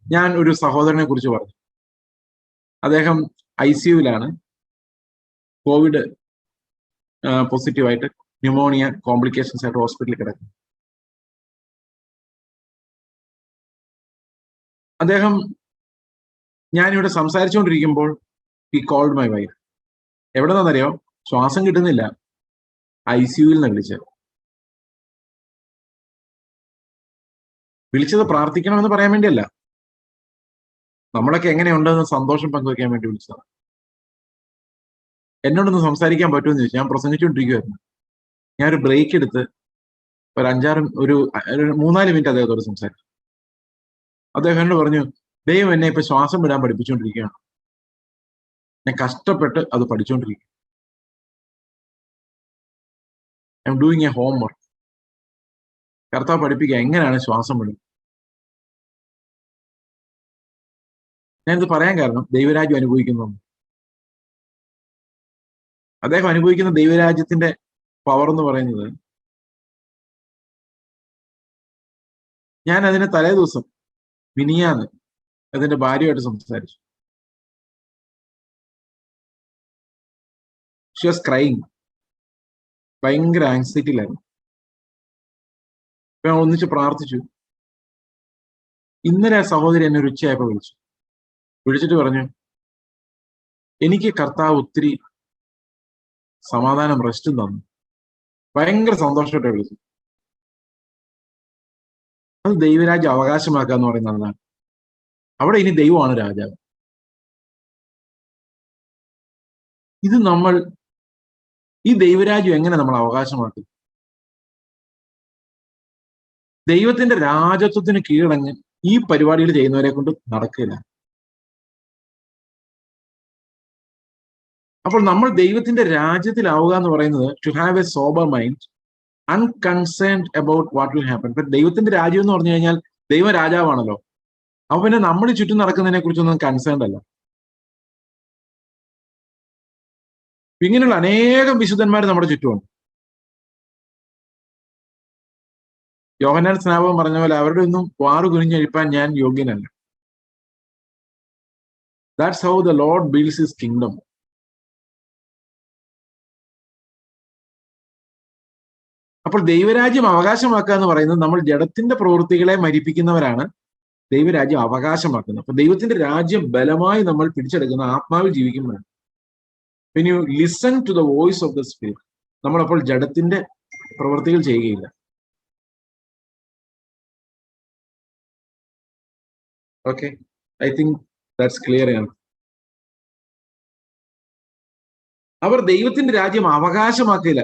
ഞാൻ ഒരു സഹോദരനെ കുറിച്ച് പറഞ്ഞു. അദ്ദേഹം ICUവിലാണ്, കോവിഡ് പോസിറ്റീവായിട്ട്, ന്യൂമോണിയ കോംപ്ലിക്കേഷൻസ് ആയിട്ട് ഹോസ്പിറ്റലിൽ കിടക്കും. അദ്ദേഹം, ഞാനിവിടെ സംസാരിച്ചുകൊണ്ടിരിക്കുമ്പോൾ ഹി കോൾഡ് മൈ വൈഫ്. എവിടെ നിന്നറിയോ? ശ്വാസം കിട്ടുന്നില്ല, ICUവിൽ നിന്ന് വിളിച്ചത് പ്രാർത്ഥിക്കണമെന്ന് പറയാൻ വേണ്ടിയല്ല, നമ്മളൊക്കെ എങ്ങനെയുണ്ടെന്ന് സന്തോഷം പങ്കുവയ്ക്കാൻ വേണ്ടി വിളിച്ചതാണ്. എന്നോടൊന്ന് സംസാരിക്കാൻ പറ്റുമെന്ന് ചോദിച്ചു. ഞാൻ പ്രസംഗിച്ചുകൊണ്ടിരിക്കുമായിരുന്നു. ഞാനൊരു ബ്രേക്ക് എടുത്ത് ഒരു 3-4 മിനിറ്റ് അദ്ദേഹത്തോട് സംസാരിച്ചു. അദ്ദേഹം എന്നോട് പറഞ്ഞു, ദൈവം എന്നെ ഇപ്പൊ ശ്വാസം വിടാൻ പഠിപ്പിച്ചുകൊണ്ടിരിക്കുകയാണ്, ഞാൻ കഷ്ടപ്പെട്ട് അത് പഠിച്ചുകൊണ്ടിരിക്കും. I am doing a homework. കർത്താവ് പഠിപ്പിക്കുക എങ്ങനെയാണ് ശ്വാസം വിടുന്നത്. ഞാനിത് പറയാൻ കാരണം ദൈവരാജ്യം അനുഭവിക്കുന്നു. അദ്ദേഹം അനുഭവിക്കുന്ന ദൈവരാജ്യത്തിന്റെ പവർ എന്ന് പറയുന്നത്, ഞാൻ അതിന് തലേ ദിവസം മിനിയാന്ന് അതിന്റെ ഭാര്യയായിട്ട് സംസാരിച്ചു. ഷി വാസ് ക്രൈയിങ്, ഭയങ്കര ആങ്സൈറ്റിയിലായിരുന്നു. ഞാൻ ഒന്നിച്ച് പ്രാർത്ഥിച്ചു. ഇന്നലെ ആ സഹോദരി എന്നെ ഒരു ഉച്ചയായപ്പോൾ വിളിച്ചിട്ട് പറഞ്ഞു, എനിക്ക് കർത്താവ് ഒത്തിരി സമാധാനം, റെസ്റ്റും തന്നു. ഭയങ്കര സന്തോഷമായിട്ട് വിളിച്ചു. അത് ദൈവരാജ്യം അവകാശമാക്കുക എന്ന് പറയുന്നത് അതാണ്. അവിടെ ഇനി ദൈവമാണ് രാജാവ്. ഇത് ഈ ദൈവരാജ്യം എങ്ങനെ നമ്മൾ അവകാശമാക്കും? ദൈവത്തിന്റെ രാജത്വത്തിന് കീഴടങ്ങ് ഈ പരിപാടികൾ ചെയ്യുന്നവരെ കൊണ്ട് നടക്കില്ല. അപ്പോൾ നമ്മൾ ദൈവത്തിന്റെ രാജ്യത്തിലാവുക എന്ന് പറയുന്നത്, to have a sober mind, unconcerned about what will happen. ഇപ്പൊ ദൈവത്തിന്റെ രാജ്യം എന്ന് പറഞ്ഞു കഴിഞ്ഞാൽ ദൈവം രാജാവാണല്ലോ. അപ്പൊ പിന്നെ നമ്മൾ ചുറ്റും നടക്കുന്നതിനെ കുറിച്ചൊന്നും കൺസേൺഡ് അല്ല. ഇങ്ങനെയുള്ള അനേകം വിശുദ്ധന്മാർ നമ്മുടെ ചുറ്റുമുണ്ട്. യോഹന്നാൻ സ്നാപകൻ പറഞ്ഞ പോലെ അവരുടെ ഒന്നും വാറു കുനിഞ്ഞഴിപ്പാൻ ഞാൻ യോഗ്യനല്ല. That's how the lord builds his kingdom. അപ്പോൾ ദൈവരാജ്യം അവകാശമാക്കുക എന്ന് പറയുന്നത്, നമ്മൾ ജഡത്തിന്റെ പ്രവൃത്തികളെ മരിപ്പിക്കുന്നവരാണ്, ദൈവരാജ്യം അവകാശമാക്കുന്നത്. അപ്പൊ ദൈവത്തിന്റെ രാജ്യം ബലമായി നമ്മൾ പിടിച്ചെടുക്കുന്ന ആത്മാവിൽ ജീവിക്കുമ്പോഴാണ്. when you listen to the voice of the spirit, നമ്മളപ്പോൾ ജഡത്തിന്റെ പ്രവൃത്തികൾ ചെയ്യുകയില്ല. Okay, I think that's clear ആണ്. അവർ ദൈവത്തിന്റെ രാജ്യം അവകാശമാക്കിയില്ല.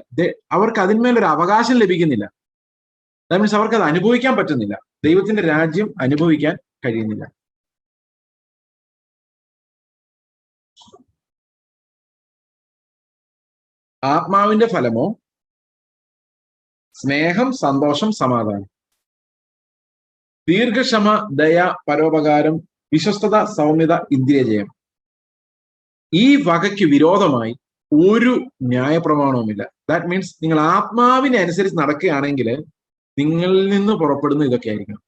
അവർക്ക് അതിന്മേലൊരു അവകാശം ലഭിക്കുന്നില്ല. ദാറ്റ് മീൻസ് അവർക്ക് അത് അനുഭവിക്കാൻ പറ്റുന്നില്ല. ദൈവത്തിന്റെ രാജ്യം അനുഭവിക്കാൻ കഴിയുന്നില്ല. ആത്മാവിന്റെ ഫലമോ സ്നേഹം, സന്തോഷം, സമാധാനം, ദീർഘക്ഷമ, ദയ, പരോപകാരം, വിശ്വസ്തത, സൗമ്യത, ഇന്ദ്രിയജയം. ഈ വകയ്ക്ക് വിരോധമായി ഒരു ന്യായപ്രമാണവുമില്ല. ദാറ്റ് മീൻസ് നിങ്ങൾ ആത്മാവിനെ അനുസരിച്ച് നടക്കുകയാണെങ്കിൽ നിങ്ങളിൽ നിന്ന് പുറപ്പെടുന്ന ഇതൊക്കെ ആയിരിക്കണം.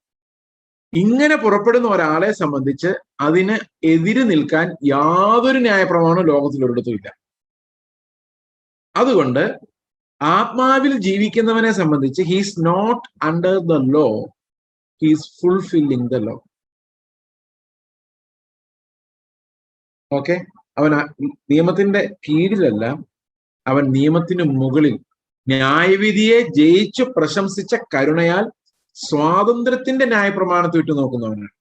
ഇങ്ങനെ പുറപ്പെടുന്ന ഒരാളെ സംബന്ധിച്ച് അതിന് എതിര് നിൽക്കാൻ യാതൊരു ന്യായപ്രമാണവും ലോകത്തിൽ ഒരിടത്തും ഇല്ല. അതുകൊണ്ട് ആത്മാവിൽ ജീവിക്കുന്നവനെ സംബന്ധിച്ച് he's not under the law, he's fulfilling the law. Okay, അവൻ നിയമത്തിന്റെ കീഴിലല്ല, അവൻ നിയമത്തിന് മുകളിൽ ന്യായവിധിയെ ജയിച്ചു പ്രശംസിച്ച കരുണയാൽ സ്വാതന്ത്ര്യത്തിന്റെ ന്യായപ്രമാണത്തെ വിട്ടു നോക്കുന്നവനാണ്.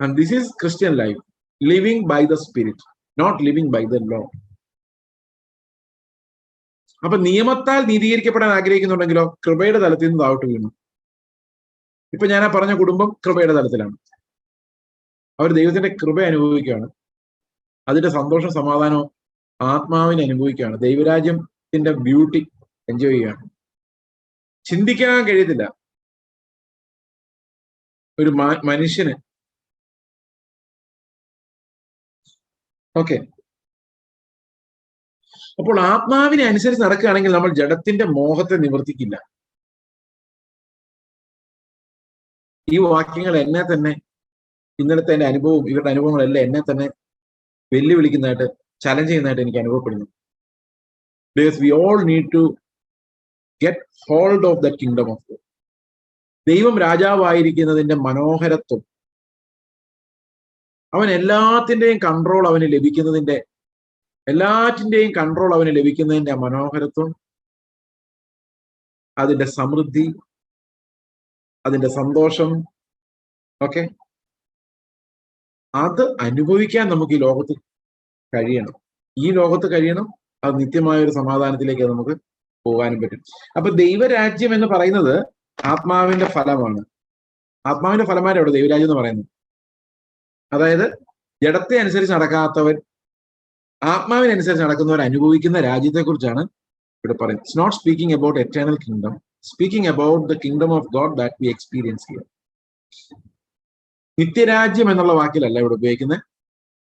And this is Christian life, living by the spirit, not living by the law. അപ്പൊ നിയമത്താൽ നീതീകരിക്കപ്പെടാൻ ആഗ്രഹിക്കുന്നുണ്ടെങ്കിലോ കൃപയുടെ തലത്തിൽ നിന്ന് താഴോട്ട് വീണു. ഇപ്പൊ ഞാൻ പറഞ്ഞ കുടുംബം കൃപയുടെ തലത്തിലാണ്. അവർ ദൈവത്തിന്റെ കൃപ അനുഭവിക്കുകയാണ്. അതിന്റെ സന്തോഷം, സമാധാനവും ആത്മാവിനെ അനുഭവിക്കുകയാണ്. ദൈവരാജ്യത്തിന്റെ ബ്യൂട്ടി എൻജോയ് ചെയ്യുകയാണ്. ചിന്തിക്കാൻ കഴിയത്തില്ല ഒരു മനുഷ്യന്. ഓക്കെ, അപ്പോൾ ആത്മാവിനെ അനുസരിച്ച് നടക്കുകയാണെങ്കിൽ നമ്മൾ ജഡത്തിന്റെ മോഹത്തെ നിവർത്തിക്കില്ല. ഈ വാക്യങ്ങൾ എന്നെ തന്നെ, ഇന്നലത്തെ എന്റെ അനുഭവവും ഇവരുടെ അനുഭവങ്ങളെല്ലാം എന്നെ തന്നെ വെല്ലുവിളിക്കുന്നതായിട്ട്, ചലഞ്ച് ചെയ്യുന്നതായിട്ട് എനിക്ക് അനുഭവപ്പെടുന്നു. Because we all need to get hold of the kingdom of God. ദൈവം രാജാവായിരിക്കുന്നതിന്റെ മനോഹരത്വം, അവൻ എല്ലാത്തിന്റെയും കൺട്രോൾ അവന് ലഭിക്കുന്നതിന്റെ, എല്ലാറ്റിന്റെയും കൺട്രോൾ അവന് ലഭിക്കുന്നതിന്റെ മനോഹരത്വം, അതിന്റെ സമൃദ്ധി, അതിന്റെ സന്തോഷം, ഓക്കെ, അത് അനുഭവിക്കാൻ നമുക്ക് ഈ ലോകത്ത് കഴിയണം. ഈ ലോകത്ത് കഴിയണം. അത് നിത്യമായ ഒരു സമാധാനത്തിലേക്ക് നമുക്ക് പോകാനും പറ്റും. അപ്പൊ ദൈവരാജ്യം എന്ന് പറയുന്നത് ആത്മാവിന്റെ ഫലമാണ്. ആത്മാവിന്റെ ഫലമായിട്ട് അവിടെ ദൈവരാജ്യം എന്ന് പറയുന്നത്. അതായത് ജഡത്തെ അനുസരിച്ച് നടക്കാത്തവർ ആത്മാവിനനുസരിച്ച് നടക്കുന്നവർ അനുഭവിക്കുന്ന രാജ്യത്തെക്കുറിച്ചാണ് ഇവിടെ പറയുന്നത്. It's not speaking about eternal kingdom, speaking about the kingdom of God that we experience here. നിത്യരാജ്യം എന്നുള്ള വാക്കിലല്ല ഇവിടെ ഉപയോഗിക്കുന്നത്.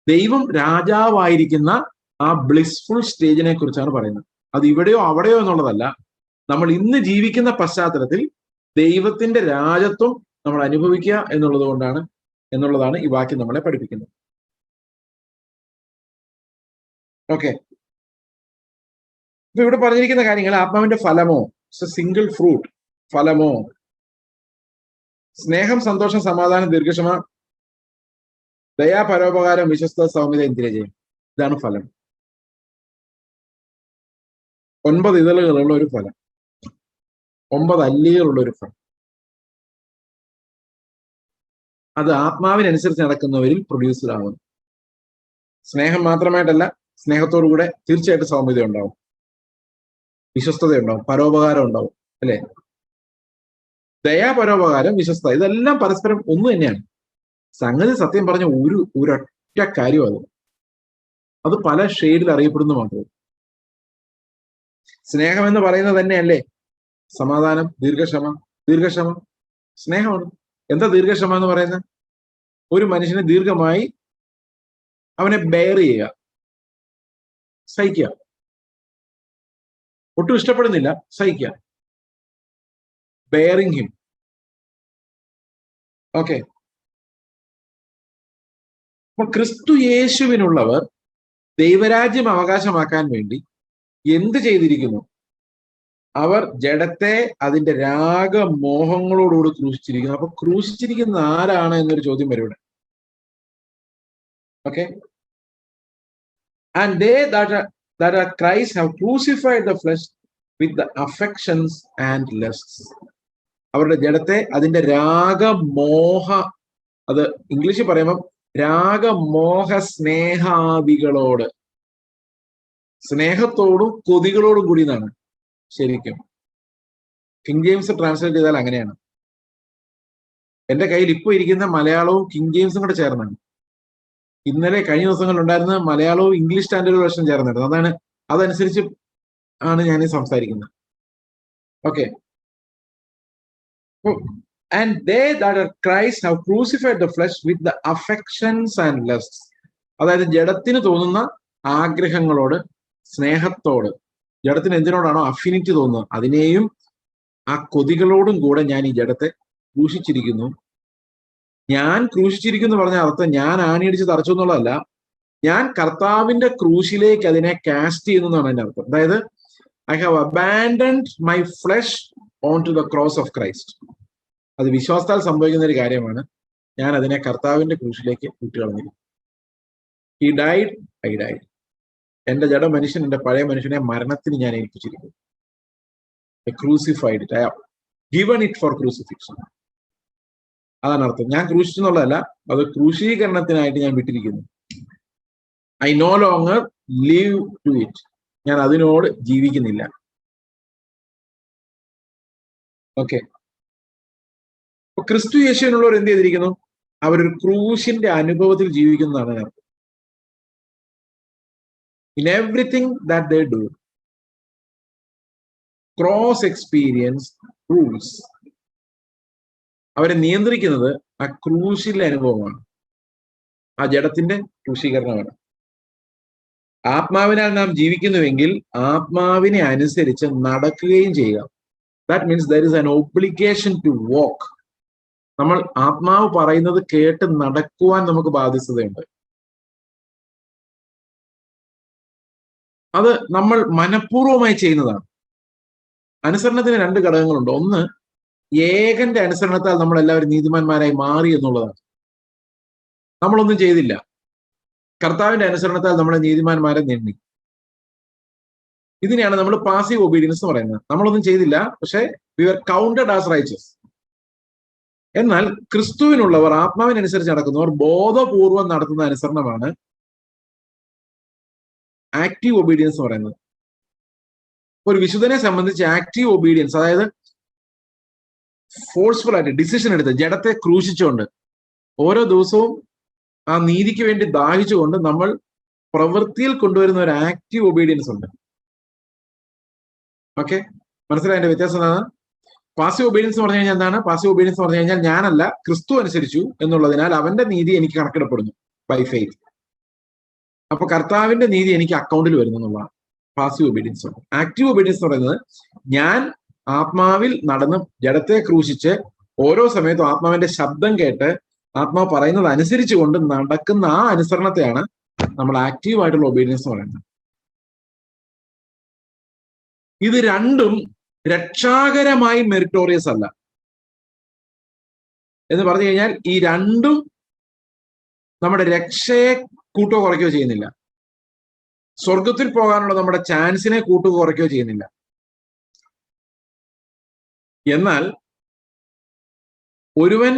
ദൈവം രാജാവായിരിക്കുന്ന ആ ബ്ലിസ്ഫുൾ സ്റ്റേജിനെ കുറിച്ചാണ് പറയുന്നത്. അത് ഇവിടെയോ അവിടെയോ എന്നുള്ളതല്ല. നമ്മൾ ഇന്ന് ജീവിക്കുന്ന പശ്ചാത്തലത്തിൽ ദൈവത്തിന്റെ രാജത്വം നമ്മൾ അനുഭവിക്കുക എന്നുള്ളതാണ് ഈ വാക്യം നമ്മളെ പഠിപ്പിക്കുന്നത്. ഓക്കെ, ഇപ്പൊ ഇവിടെ പറഞ്ഞിരിക്കുന്ന കാര്യങ്ങൾ ആത്മാവിന്റെ ഫലമോ, സിംഗിൾ ഫ്രൂട്ട് ഫലമോ, സ്നേഹം, സന്തോഷം, സമാധാനം, ദീർഘക്ഷമ, ദയാ, പരോപകാരം, വിശ്വസ്ത, സൗമ്യത, ഇന്ദ്രിയജയം. ഇതാണ് ഫലം. 9 ഇതളുകളുള്ള ഒരു ഫലം, 9 അല്ലികളുള്ള ഒരു ഫലം. അത് ആത്മാവിനനുസരിച്ച് നടക്കുന്നവരിൽ പ്രൊഡ്യൂസ്ഡ് ആവുന്നു. സ്നേഹം മാത്രമായിട്ടല്ല, സ്നേഹത്തോടുകൂടെ തീർച്ചയായിട്ടും സൗമ്യത ഉണ്ടാവും, വിശ്വസ്തത ഉണ്ടാവും, പരോപകാരം ഉണ്ടാവും, അല്ലെ? ദയാ, പരോപകാരം, വിശ്വസ്തത, ഇതെല്ലാം പരസ്പരം ഒന്ന് തന്നെയാണ്. സംഗതി സത്യം പറഞ്ഞ ഒരൊറ്റ കാര്യം അത് പല ഷെയ്ഡിൽ അറിയപ്പെടുന്നു മാത്രമേ. സ്നേഹം എന്ന് പറയുന്നത് തന്നെയല്ലേ സമാധാനം, ദീർഘക്ഷമ സ്നേഹമാണ്. എന്താ ദീർഘക്ഷമ എന്ന് പറയുന്നത്? ഒരു മനുഷ്യനെ ദീർഘമായി അവനെ ബെയർ ചെയ്യുക, സഹിക്കുക. ഒട്ടും ഇഷ്ടപ്പെടുന്നില്ല, സഹിക്കുക. Bearing him. ഓക്കെ, അപ്പൊ ക്രിസ്തു യേശുവിനുള്ളവർ ദൈവരാജ്യം അവകാശമാക്കാൻ വേണ്ടി എന്ത് ചെയ്തിരിക്കുന്നു? അവർ ജഡത്തെ അതിന്റെ രാഗമോഹങ്ങളോടുകൂടി ക്രൂശിച്ചിരിക്കുന്നു. അപ്പൊ ക്രൂശിച്ചിരിക്കുന്ന ആരാണ് എന്നൊരു ചോദ്യം വരും ഇവിടെ. Okay, and they that are Christ have crucified the flesh with the affections and lusts. അവരുടെ ജഡത്തെ അതിന്റെ രാഗമോഹ, അത് ഇംഗ്ലീഷിൽ പറയുമ്പോൾ രാഗമോഹ സ്നേഹാദികളോട്, സ്നേഹത്തോടും കൊതികളോടും കൂടി എന്നാണ് ശരിക്കും. കിങ് ജെയിംസ് ട്രാൻസ്ലേറ്റ് ചെയ്താൽ അങ്ങനെയാണ്. എന്റെ കയ്യിൽ ഇപ്പൊ ഇരിക്കുന്ന മലയാളവും കിങ് ജെയിംസും കൂടെ ചേർന്നാണ്. ഇന്നലെ കഴിഞ്ഞ ദിവസങ്ങളിൽ ഉണ്ടായിരുന്ന മലയാളവും ഇംഗ്ലീഷ് സ്റ്റാൻഡേർഡ് വേർഷൻ ചേർന്നിട്ടുണ്ട്. അതനുസരിച്ച് ആണ് ഞാൻ സംസാരിക്കുന്നത്. Okay, and they that are Christ have crucified the flesh with the affections and lusts. അതായത് ജഡത്തിന് തോന്നുന്ന ആഗ്രഹങ്ങളോട്, സ്നേഹത്തോട്, ജഡത്തിന് എന്തിനോടാണോ അഫിനിറ്റി തോന്നുന്നത് അതിനെയും ആ കൊതികളോടും കൂടെ ഞാൻ ഈ ജഡത്തെ ക്രൂശിച്ചിരിക്കുന്നു. ഞാൻ ക്രൂശിച്ചിരിക്കുന്നു പറഞ്ഞ അർത്ഥം ഞാൻ ആണിയടിച്ച് തറച്ചു എന്നുള്ളതല്ല, ഞാൻ കർത്താവിന്റെ ക്രൂശിലേക്ക് അതിനെ കാസ്റ്റ് ചെയ്യുന്നു എന്നാണ് എൻ്റെ അർത്ഥം. അതായത് I have abandoned my flesh on to the cross of Christ. അത് വിശ്വാസത്താൽ സംഭവിക്കുന്ന ഒരു കാര്യമാണ്. ഞാൻ അതിനെ കർത്താവിന്റെ ക്രൂശിലേക്ക് കൂട്ടിക്കളഞ്ഞിരിക്കുന്നു. He died, I died. എന്റെ ജഡ മനുഷ്യൻ, എന്റെ പഴയ മനുഷ്യനെ മരണത്തിന് ഞാൻ ഏൽപ്പിച്ചിരിക്കുന്നു. Crucified it, I have given it for crucifixion. അതാണ് അർത്ഥം. ഞാൻ ക്രൂശിച്ചെന്നുള്ളതല്ല, അത് ക്രൂശീകരണത്തിനായിട്ട് ഞാൻ വിട്ടിരിക്കുന്നു. I no longer live to it. ഞാൻ അതിനോട് ജീവിക്കുന്നില്ല. ഓക്കെ, ക്രിസ്തു യേശുവിനുള്ളവർ എന്ത് ചെയ്തിരിക്കുന്നു? അവരൊരു ക്രൂശിന്റെ അനുഭവത്തിൽ ജീവിക്കുന്നതാണ് അർത്ഥം. In everything that they do, cross experience rules. അവരെ നിയന്ത്രിക്കുന്നത് ആ ക്രൂശിലെ അനുഭവമാണ്, ആ ജഡത്തിന്റെ ക്രൂശീകരണമാണ്. ആത്മാവിനാൽ നാം ജീവിക്കുന്നുവെങ്കിൽ ആത്മാവിനെ അനുസരിച്ച് നടക്കുകയും ചെയ്യുക. That means there is an obligation to walk. നമ്മൾ ആത്മാവ് പറയുന്നത് കേട്ട് നടക്കുവാൻ നമുക്ക് ബാധ്യതയുണ്ട്. അത് നമ്മൾ മനഃപൂർവ്വമായി ചെയ്യുന്നതാണ്. അനുസരണത്തിന് രണ്ട് ഘടകങ്ങളുണ്ട്. ഒന്ന്, ഏകന്റെ അനുസരണത്താൽ നമ്മൾ എല്ലാവരും നീതിമാന്മാരായി മാറി എന്നുള്ളതാണ്. നമ്മളൊന്നും ചെയ്തില്ല, കർത്താവിന്റെ അനുസരണത്താൽ നമ്മളെ നീതിമാന്മാരെ നേടി. ഇതിനെയാണ് നമ്മൾ പാസീവ് ഒബീഡിയൻസ് എന്ന് പറയുന്നത്. നമ്മളൊന്നും ചെയ്തില്ല, പക്ഷെ we are counted as righteous. എന്നാൽ ക്രിസ്തുവിനുള്ളവർ, ആത്മാവിനനുസരിച്ച് നടക്കുന്നവർ ബോധപൂർവം നടത്തുന്ന അനുസരണമാണ് ആക്റ്റീവ് ഒബീഡിയൻസ് എന്ന് പറയുന്നത്. ഒരു വിശുദ്ധനെ സംബന്ധിച്ച് ആക്റ്റീവ് ഒബീഡിയൻസ്, അതായത് ഫോഴ്സ്ഫുൾ ആയിട്ട് ഡിസിഷൻ എടുത്ത് ജഡത്തെ ക്രൂശിച്ചുകൊണ്ട് ഓരോ ദിവസവും ആ നീതിക്ക് വേണ്ടി ദാഹിച്ചുകൊണ്ട് നമ്മൾ പ്രവൃത്തിയിൽ കൊണ്ടുവരുന്ന ഒരു ആക്റ്റീവ് ഒബീഡിയൻസ് ഉണ്ട്. ഓക്കെ, മനസ്സിലായ എന്റെ വ്യത്യാസം എന്താണ്? പാസീവ് ഒബീഡിയൻസ് പറഞ്ഞു കഴിഞ്ഞാൽ എന്താണ്? പാസീവ് ഒബീഡിയൻസ് പറഞ്ഞു കഴിഞ്ഞാൽ ഞാനല്ല, ക്രിസ്തു അനുസരിച്ചു എന്നുള്ളതിനാൽ അവന്റെ നീതി എനിക്ക് കണക്കിടപ്പെടുന്നു ബൈ ഫെയ്ത്ത്. അപ്പൊ കർത്താവിന്റെ നീതി എനിക്ക് അക്കൗണ്ടിൽ വരുന്നു എന്നുള്ളതാണ് പാസീവ് ഒബീഡിയൻസ്. ആക്റ്റീവ് ഒബീഡിയൻസ് എന്ന് പറയുന്നത് ഞാൻ ആത്മാവിൽ നടന്ന് ജഡത്തെ ക്രൂശിച്ച് ഓരോ സമയത്തും ആത്മാവിന്റെ ശബ്ദം കേട്ട് ആത്മാവ് പറയുന്നത് അനുസരിച്ച് കൊണ്ട് നടക്കുന്ന ആ അനുസരണത്തെയാണ് നമ്മൾ ആക്റ്റീവ് ആയിട്ടുള്ള ഒബീഡിയൻസ് എന്ന് പറയുന്നത്. ഇത് രണ്ടും രക്ഷാകരമായി മെറിറ്റോറിയസ് അല്ല എന്ന് പറഞ്ഞു കഴിഞ്ഞാൽ ഈ രണ്ടും നമ്മുടെ രക്ഷയെ കൂട്ടോ കുറയ്ക്കുകയോ ചെയ്യുന്നില്ല. സ്വർഗത്തിൽ പോകാനുള്ള നമ്മുടെ ചാൻസിനെ കൂട്ടുക കുറയ്ക്കുകയോ ചെയ്യുന്നില്ല. എന്നാൽ ഒരുവൻ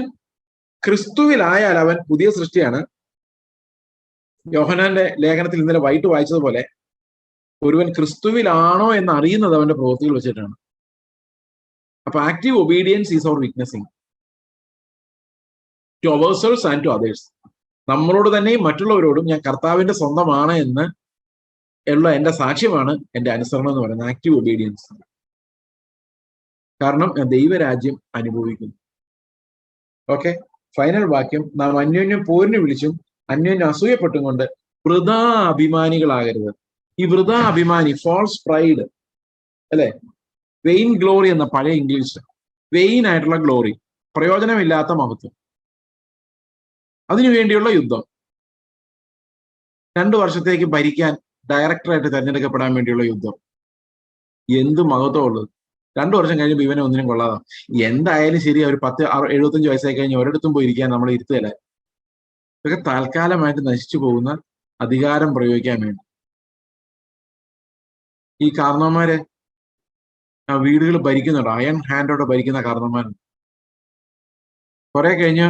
ക്രിസ്തുവിലായാൽ അവൻ പുതിയ സൃഷ്ടിയാണ്. യോഹന്നാന്റെ ലേഖനത്തിൽ ഇന്നലെ വൈകിട്ട് വായിച്ചതുപോലെ ഒരുവൻ ക്രിസ്തുവിലാണോ എന്ന് അറിയുന്നത് അവന്റെ പ്രവൃത്തികൾ വെച്ചിട്ടാണ്. അപ്പൊ active obedience is our witnessing to ourselves and to others. നമ്മളോട് തന്നെയും മറ്റുള്ളവരോടും ഞാൻ കർത്താവിന്റെ സ്വന്തമാണ് എന്ന് ഉള്ള എന്റെ സാക്ഷ്യമാണ് എന്റെ അനുസരണം എന്ന് പറയുന്നത് ആക്റ്റീവ് ഒബീഡിയൻസ്. കാരണം ഞാൻ ദൈവരാജ്യം അനുഭവിക്കുന്നു. ഓക്കെ, ഫൈനൽ വാക്യം, നാം അന്യോന്യം പോരിന് വിളിച്ചും അന്യോന്യം അസൂയപ്പെട്ടും കൊണ്ട് വൃഥാ അഭിമാനികളാകരുത്. ഈ വൃഥാ അഭിമാനി, ഫോൾസ് പ്രൈഡ് അല്ലെ, വെയിൻ ഗ്ലോറി എന്ന പഴയ ഇംഗ്ലീഷ്, വെയിൻ ആയിട്ടുള്ള ഗ്ലോറി, പ്രയോജനമില്ലാത്ത മഹത്വം, അതിനുവേണ്ടിയുള്ള യുദ്ധം, 2 വർഷത്തേക്ക് ഭരിക്കാൻ ഡയറക്ടറായിട്ട് തെരഞ്ഞെടുക്കപ്പെടാൻ വേണ്ടിയുള്ള യുദ്ധം. എന്ത് മഹത്വമുള്ളത്! 2 വർഷം കഴിയുമ്പോൾ ഇവനെ ഒന്നിനും കൊള്ളാതാവും. എന്തായാലും ശരി, ഒരു 75 വയസ്സായി കഴിഞ്ഞ് ഒരിടത്തും പോയിരിക്കാൻ നമ്മൾ ഇരുത്തുകയല്ല. ഇതൊക്കെ താൽക്കാലമായിട്ട് നശിച്ചു പോകുന്ന അധികാരം പ്രയോഗിക്കാൻ വേണ്ടി. ഈ കാരണവന്മാര് വീടുകൾ ഭരിക്കുന്നുണ്ട്, അയൺ ഹാൻഡോടെ ഭരിക്കുന്ന കാരണവന്മാരുണ്ട്. കുറെ കഴിഞ്ഞ്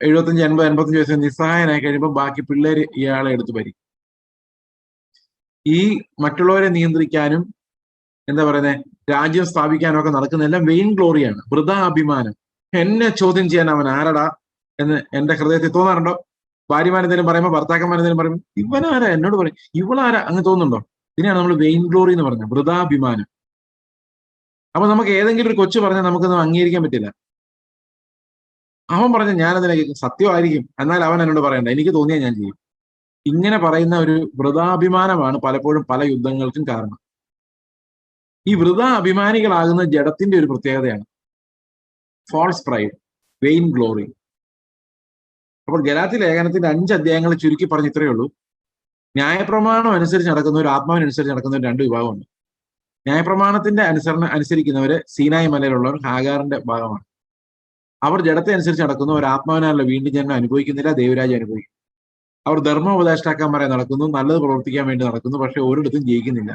75, 80, 85 വയസ്സ് നിസ്സഹായനായി കഴിയുമ്പോൾ ബാക്കി പിള്ളേര് ഇയാളെ എടുത്ത് ഭരിക്കും. ഈ മറ്റുള്ളവരെ നിയന്ത്രിക്കാനും എന്താ പറയുന്നത്, രാജ്യം സ്ഥാപിക്കാനും ഒക്കെ നടക്കുന്നതെല്ലാം വെയിൻ ഗ്ലോറിയാണ്, വൃഥാ അഭിമാനം. എന്നെ ചോദ്യം ചെയ്യാൻ അവൻ ആരടാ എന്ന് എന്റെ ഹൃദയത്തിൽ തോന്നാറുണ്ടോ? ഭാര്യമാരെന്തെങ്കിലും പറയുമ്പോൾ, ഭർത്താക്കന്മാരെന്തെങ്കിലും പറയുമ്പോൾ, ഇവനാരാ എന്നോട് പറയും, ഇവളാരാ അങ്ങ് തോന്നുന്നുണ്ടോ? ഇതിനെയാണ് നമ്മൾ വെയിൻ ഗ്ലോറി എന്ന് പറഞ്ഞത്, വൃഥാഭിമാനം. അപ്പൊ നമുക്ക് ഏതെങ്കിലും ഒരു കൊച്ചു പറഞ്ഞാൽ നമുക്കൊന്നും അംഗീകരിക്കാൻ പറ്റില്ല. അവൻ പറഞ്ഞ ഞാനതിനെ സത്യമായിരിക്കും, എന്നാൽ അവൻ എന്നോട് പറയണ്ട, എനിക്ക് തോന്നിയാൽ ഞാൻ ചെയ്യും. ഇങ്ങനെ പറയുന്ന ഒരു വൃഥാഭിമാനമാണ് പലപ്പോഴും പല യുദ്ധങ്ങൾക്കും കാരണം. ഈ വൃഥാ അഭിമാനികളാകുന്ന ജഡത്തിന്റെ ഒരു പ്രത്യേകതയാണ് ഫാൾസ് പ്രൈഡ്, വെയിൻ ഗ്ലോറി. അപ്പോൾ ഗലാത്യ ലേഖനത്തിന്റെ 5 അധ്യായങ്ങൾ ചുരുക്കി പറഞ്ഞ് ഇത്രയേ ഉള്ളൂ. ന്യായപ്രമാണം അനുസരിച്ച് നടക്കുന്നവർ, ആത്മാവിനനുസരിച്ച് നടക്കുന്ന 2 വിഭാഗമുണ്ട്. ന്യായപ്രമാണത്തിന്റെ അനുസരിക്കുന്നവര് സീനായി മലയിലുള്ളവർ, ഹാഗാറിന്റെ ഭാഗമാണ്. അവർ ജഡത്തെ അനുസരിച്ച് നടക്കുന്നു, അവർ ആത്മാവിനാലുള്ള വീണ്ടും ജന്മം അനുഭവിക്കുന്നില്ല, ദൈവരാജ്യം അനുഭവിക്കും. അവർ ധർമ്മോപദേഷ്ടാക്കന്മാരെ നടക്കുന്നു, നല്ലത് പ്രവർത്തിക്കാൻ വേണ്ടി നടക്കുന്നു, പക്ഷെ ഒരിടത്തും ജയിക്കുന്നില്ല.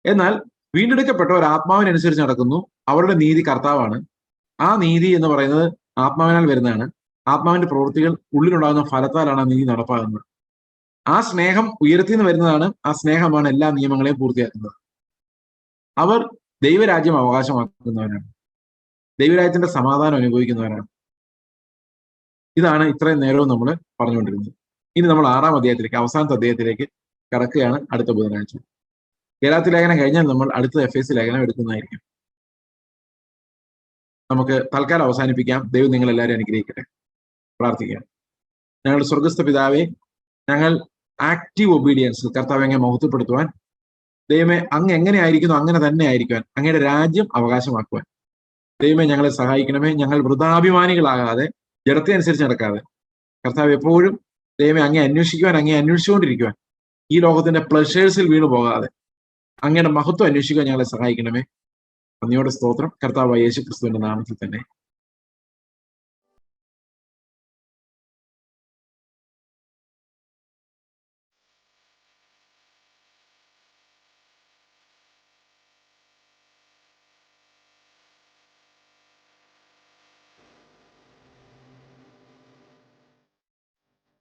എന്നാൽ വീണ്ടെടുക്കപ്പെട്ടവർ ആത്മാവിനനുസരിച്ച് നടക്കുന്നു, അവരുടെ നീതി കർത്താവാണ്. ആ നീതി എന്ന് പറയുന്നത് ആത്മാവിനാൽ വരുന്നതാണ്. ആത്മാവിന്റെ പ്രവൃത്തികൾ ഉള്ളിലുണ്ടാകുന്ന ഫലത്താലാണ് ആ നീതി നടപ്പാകുന്നത്. ആ സ്നേഹം ഉയരത്തിൽ നിന്ന് വരുന്നതാണ്. ആ സ്നേഹമാണ് എല്ലാ നിയമങ്ങളെയും പൂർത്തിയാക്കുന്നത്. അവർ ദൈവരാജ്യം അവകാശമാക്കുന്നവരാണ്, ദൈവരാജ്യത്തിന്റെ സമാധാനം അനുഭവിക്കുന്നവരാണ്. ഇതാണ് ഇത്രയും നേരവും നമ്മൾ പറഞ്ഞുകൊണ്ടിരുന്നത്. ഇനി നമ്മൾ 6-ാം അധ്യായത്തിലേക്ക്, അവസാനത്തെ അധ്യായത്തിലേക്ക് കടക്കുകയാണ് അടുത്ത ബുധനാഴ്ച. ഗലാത്യ ലേഖനം കഴിഞ്ഞാൽ നമ്മൾ അടുത്ത എഫേസ്യ ലേഖനം എടുക്കുന്നതായിരിക്കും. നമുക്ക് തൽക്കാലം അവസാനിപ്പിക്കാം. ദൈവം നിങ്ങൾ എല്ലാവരും അനുഗ്രഹിക്കട്ടെ. പ്രാർത്ഥിക്കാം. ഞങ്ങളുടെ സ്വർഗസ്ഥ പിതാവേ, ഞങ്ങൾ ആക്റ്റീവ് ഒബീഡിയൻസ് കർത്താവ് അങ്ങയെ മഹത്വപ്പെടുത്തുവാൻ, ദൈവമേ അങ്ങ് എങ്ങനെ ആയിരിക്കുന്നു അങ്ങനെ തന്നെ ആയിരിക്കുവാൻ, അങ്ങയുടെ രാജ്യം അവകാശമാക്കുവാൻ ദൈവമേ ഞങ്ങളെ സഹായിക്കണമേ. ഞങ്ങൾ വൃഥാഭിമാനികളാകാതെ, ജഡത്തെ അനുസരിച്ച് നടക്കാതെ, കർത്താവ് എപ്പോഴും ദൈവമേ അങ്ങയെ അന്വേഷിക്കുവാൻ, അങ്ങയെ അന്വേഷിച്ചുകൊണ്ടിരിക്കുവാൻ, ഈ ലോകത്തിന്റെ പ്ലഷേഴ്സിൽ വീണു പോകാതെ അങ്ങയുടെ മഹത്വം അന്വേഷിക്കുവാൻ ഞങ്ങളെ സഹായിക്കണമേ. നന്ദിയോടെ സ്തോത്രം. കർത്താവ് യേശു ക്രിസ്തുവിന്റെ നാമത്തിൽ തന്നെ.